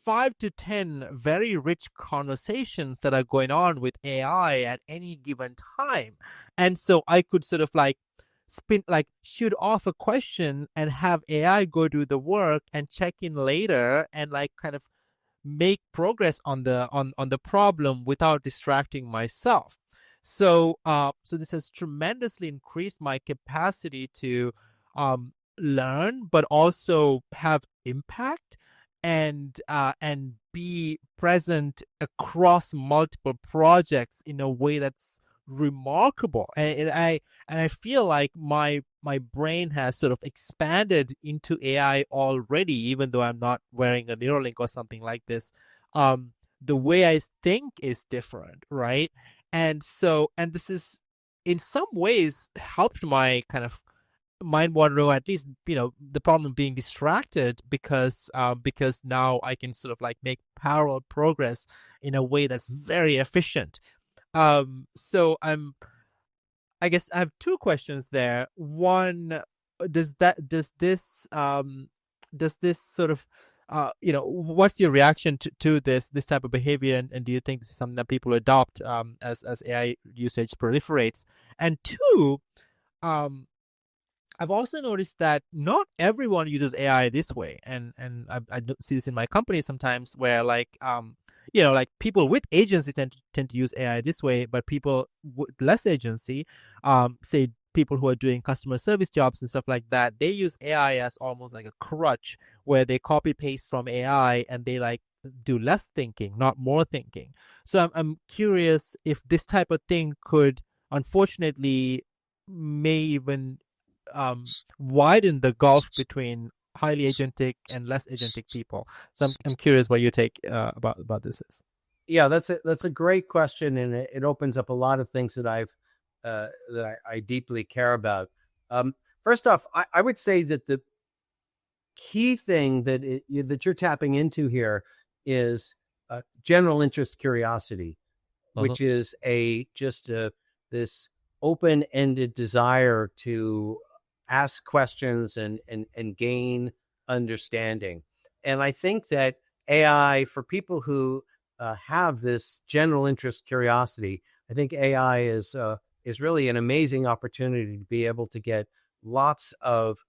5 to 10 very rich conversations that are going on with AI at any given time. And so I could sort of like shoot off a question and have AI go do the work and check in later and like kind of make progress on the problem without distracting myself. So this has tremendously increased my capacity to learn, but also have impact and be present across multiple projects in a way that's remarkable. And I feel like my brain has sort of expanded into AI already, even though I'm not wearing a Neuralink or something like this. The way I think is different, right? And this is in some ways helped my kind of mind wandering, or at least the problem being distracted, because now I can sort of like make parallel progress in a way that's very efficient. So I guess I have two questions there. One, does this sort of what's your reaction to this type of behavior, and do you think this is something that people adopt as AI usage proliferates? And two, I've also noticed that not everyone uses AI this way, and I see this in my company sometimes, where like like people with agency tend to use AI this way, but people with less agency, say people who are doing customer service jobs and stuff like that, they use AI as almost like a crutch, where they copy paste from AI and they like do less thinking, not more thinking. So I'm curious if this type of thing could, unfortunately, may even widen the gulf between highly agentic and less agentic people. So I'm curious what you take about this is. Yeah, that's a great question, and it opens up a lot of things that I deeply care about. First off, I would say that the key thing that you're tapping into here is general interest curiosity, Uh-huh. which is this open-ended desire to ask questions and gain understanding. And I think that AI, for people who have this general interest curiosity, I think AI is really an amazing opportunity to be able to get lots of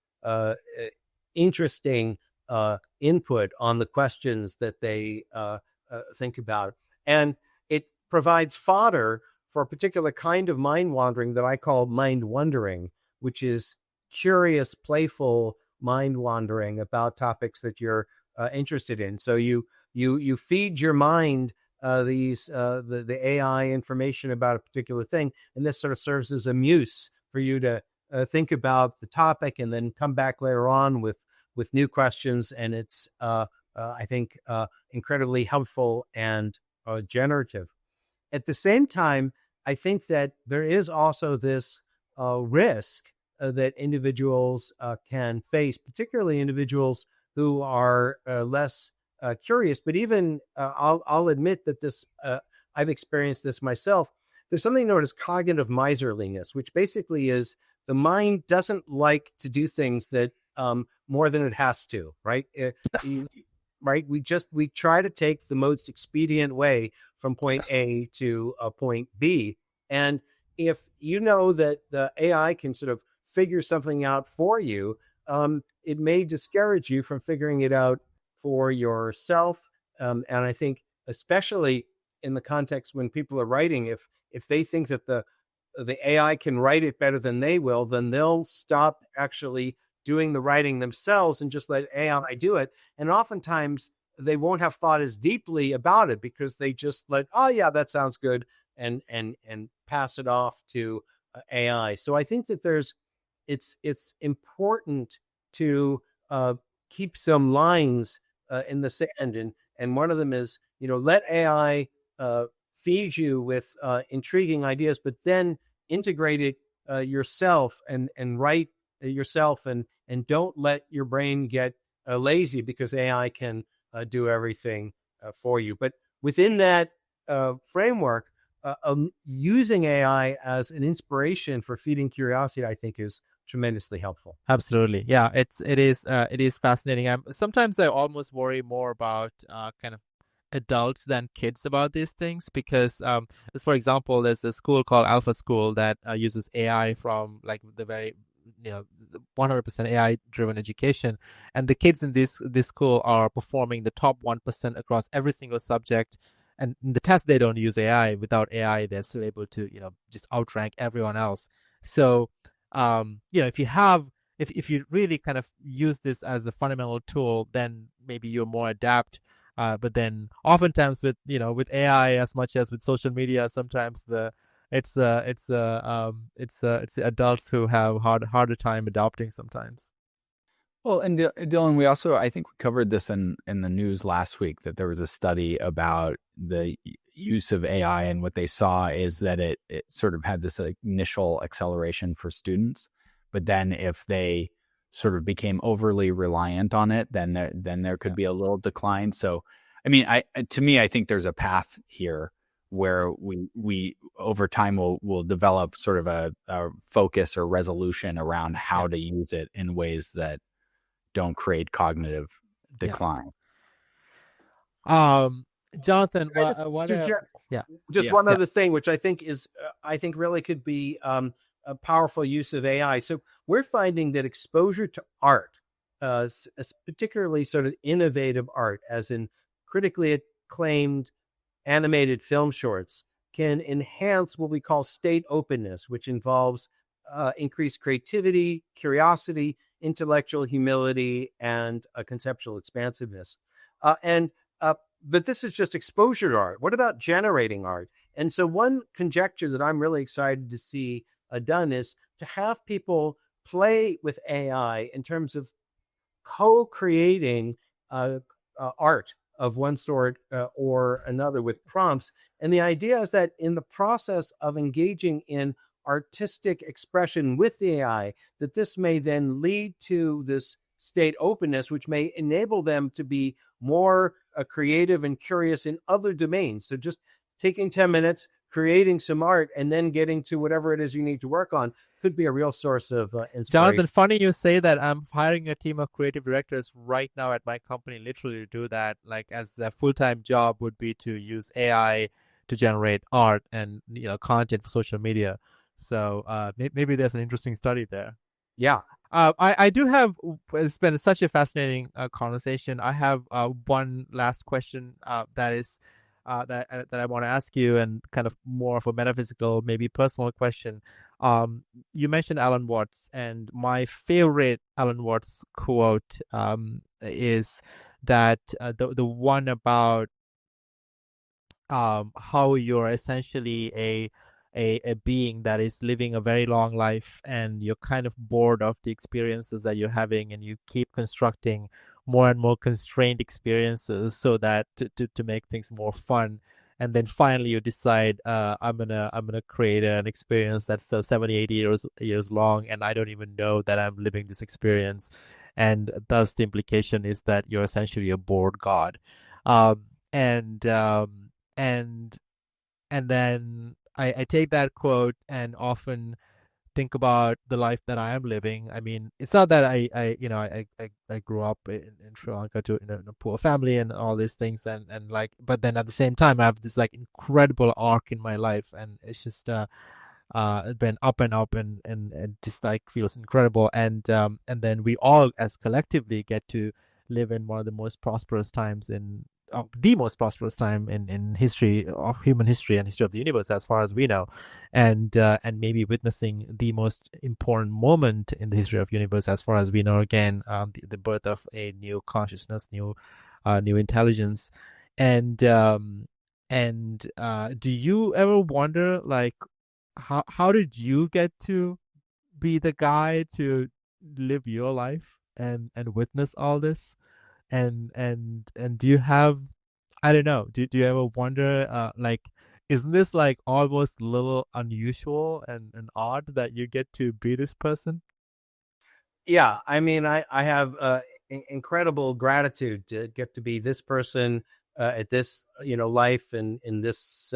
interesting input on the questions that they think about. And it provides fodder for a particular kind of mind wandering that I call mind wondering, which is curious, playful mind wandering about topics that you're interested in. So you feed your mind the AI information about a particular thing, and this sort of serves as a muse for you to think about the topic and then come back later on with new questions. And it's I think incredibly helpful and generative. At the same time, I think that there is also this risk that individuals can face, particularly individuals who are less curious. But even I'll admit that this I've experienced this myself. There's something known as cognitive miserliness, which basically is the mind doesn't like to do things that more than it has to, right? Right. We try to take the most expedient way from point A to point B. And if you know that the AI can sort of figure something out for you, it may discourage you from figuring it out for yourself. And I think, especially in the context when people are writing, if they think that the AI can write it better than they will, then they'll stop actually doing the writing themselves and just let AI do it. And oftentimes they won't have thought as deeply about it because they just let, oh yeah, that sounds good, and pass it off to AI. So I think that it's important to keep some lines in the sand, and one of them is, let AI feed you with intriguing ideas, but then integrate it yourself and write yourself, and don't let your brain get lazy because AI can do everything for you. But within that framework, using AI as an inspiration for feeding curiosity, I think, is tremendously helpful. Absolutely, yeah. It is fascinating. Sometimes I almost worry more about kind of adults than kids about these things, because as for example, there's a school called Alpha School that uses AI from like the very 100% AI driven education, and the kids in this school are performing the top 1% across every single subject, and in the test they don't use AI. Without AI, they're still able to just outrank everyone else. So if you really kind of use this as a fundamental tool, then maybe you're more adept. But then oftentimes with AI, as much as with social media, sometimes it's the adults who have harder time adopting sometimes. Well, and Dylan, we also, I think we covered this in the news last week, that there was a study about the use of AI, and what they saw is that it sort of had this initial acceleration for students, but then if they sort of became overly reliant on it, then there could be a little decline. So, I mean, to me, I think there's a path here where we over time will develop sort of a focus or resolution around how to use it in ways that don't create cognitive decline. Jonathan, Just one other thing, which I think really could be a powerful use of AI. So we're finding that exposure to art, particularly sort of innovative art, as in critically acclaimed animated film shorts, can enhance what we call state openness, which involves increased creativity, curiosity, intellectual humility, and conceptual expansiveness. And But this is just exposure to art. What about generating art? And so one conjecture that I'm really excited to see done is to have people play with AI in terms of co-creating art of one sort or another with prompts. And the idea is that in the process of engaging in artistic expression with the AI, that this may then lead to this state openness, which may enable them to be more creative and curious in other domains. So just taking 10 minutes, creating some art, and then getting to whatever it is you need to work on could be a real source of inspiration. Jonathan, funny you say that. I'm hiring a team of creative directors right now at my company, literally to do that. Like, as their full-time job would be to use AI to generate art and content for social media. So maybe there's an interesting study there. Yeah. I do have. It's been such a fascinating conversation. I have one last question that I want to ask you, and kind of more of a metaphysical, maybe personal question. You mentioned Alan Watts, and my favorite Alan Watts quote is that the one about how you're essentially a being that is living a very long life, and you're kind of bored of the experiences that you're having, and you keep constructing more and more constrained experiences so that to make things more fun. And then finally you decide, I'm gonna create an experience that's 70, 80 years long, and I don't even know that I'm living this experience. And thus the implication is that you're essentially a bored god. Um, and um, and and then I take that quote and often think about the life that I am living. I mean, it's not that I grew up in Sri Lanka to in a poor family and all these things, and like, but then at the same time I have this like incredible arc in my life, and it's just been up and up, and just like feels incredible. And then we all as collectively get to live in one of the most prosperous times in the most prosperous time in history of human history and history of the universe, as far as we know, and maybe witnessing the most important moment in the history of universe, as far as we know. Again, the birth of a new consciousness, new intelligence, and do you ever wonder, like, how did you get to be the guy to live your life and witness all this? And do you have, I don't know, do you ever wonder, like, isn't this like almost a little unusual and odd that you get to be this person? Yeah, I mean, I have incredible gratitude to get to be this person at this life and in this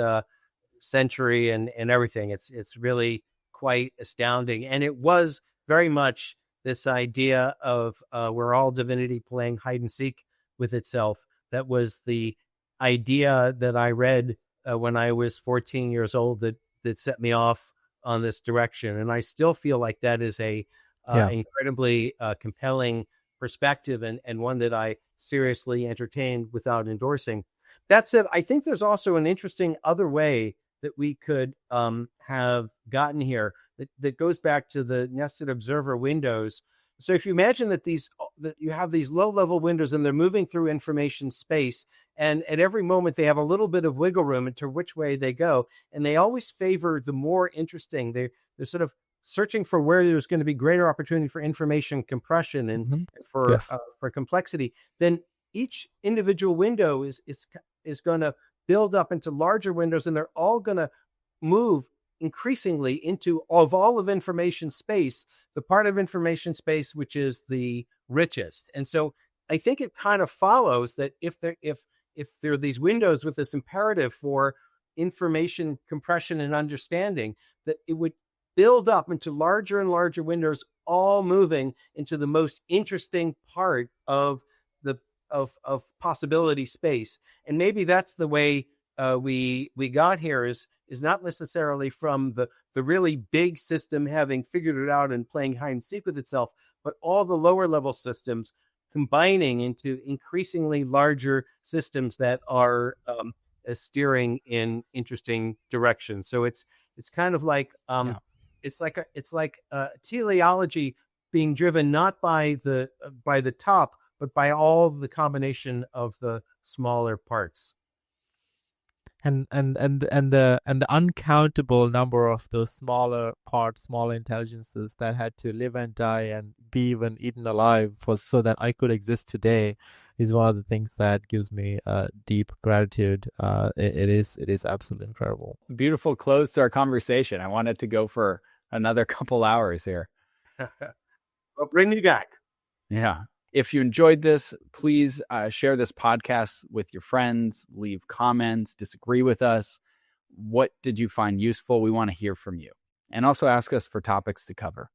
century and everything. It's really quite astounding, and it was very much this idea of we're all divinity playing hide and seek with itself. That was the idea that I read when I was 14 years old that set me off on this direction, and I still feel like that is a Yeah. incredibly compelling perspective, and one that I seriously entertained without endorsing. That said, I think there's also an interesting other way that we could have gotten here that goes back to the nested observer windows. So if you imagine that you have these low-level windows and they're moving through information space, and at every moment they have a little bit of wiggle room into which way they go, and they always favor the more interesting. They're sort of searching for where there's going to be greater opportunity for information compression and for complexity. Then each individual window is going to build up into larger windows, and they're all going to move increasingly into all of information space, the part of information space which is the richest. And so I think it kind of follows that if there are these windows with this imperative for information compression and understanding, that it would build up into larger and larger windows, all moving into the most interesting part of the of possibility space. And maybe that's the way we got here, is is not necessarily from the really big system having figured it out and playing hide and seek with itself, but all the lower level systems combining into increasingly larger systems that are steering in interesting directions. So it's kind of like it's like teleology being driven not by the top, but by all the combination of the smaller parts. And the uncountable number of those smaller parts, smaller intelligences that had to live and die and be even eaten alive so that I could exist today is one of the things that gives me deep gratitude. It is absolutely incredible. Beautiful close to our conversation. I wanted to go for another couple hours here. Well, bring me back. Yeah. If you enjoyed this, please share this podcast with your friends, leave comments, disagree with us. What did you find useful? We want to hear from you. And also ask us for topics to cover.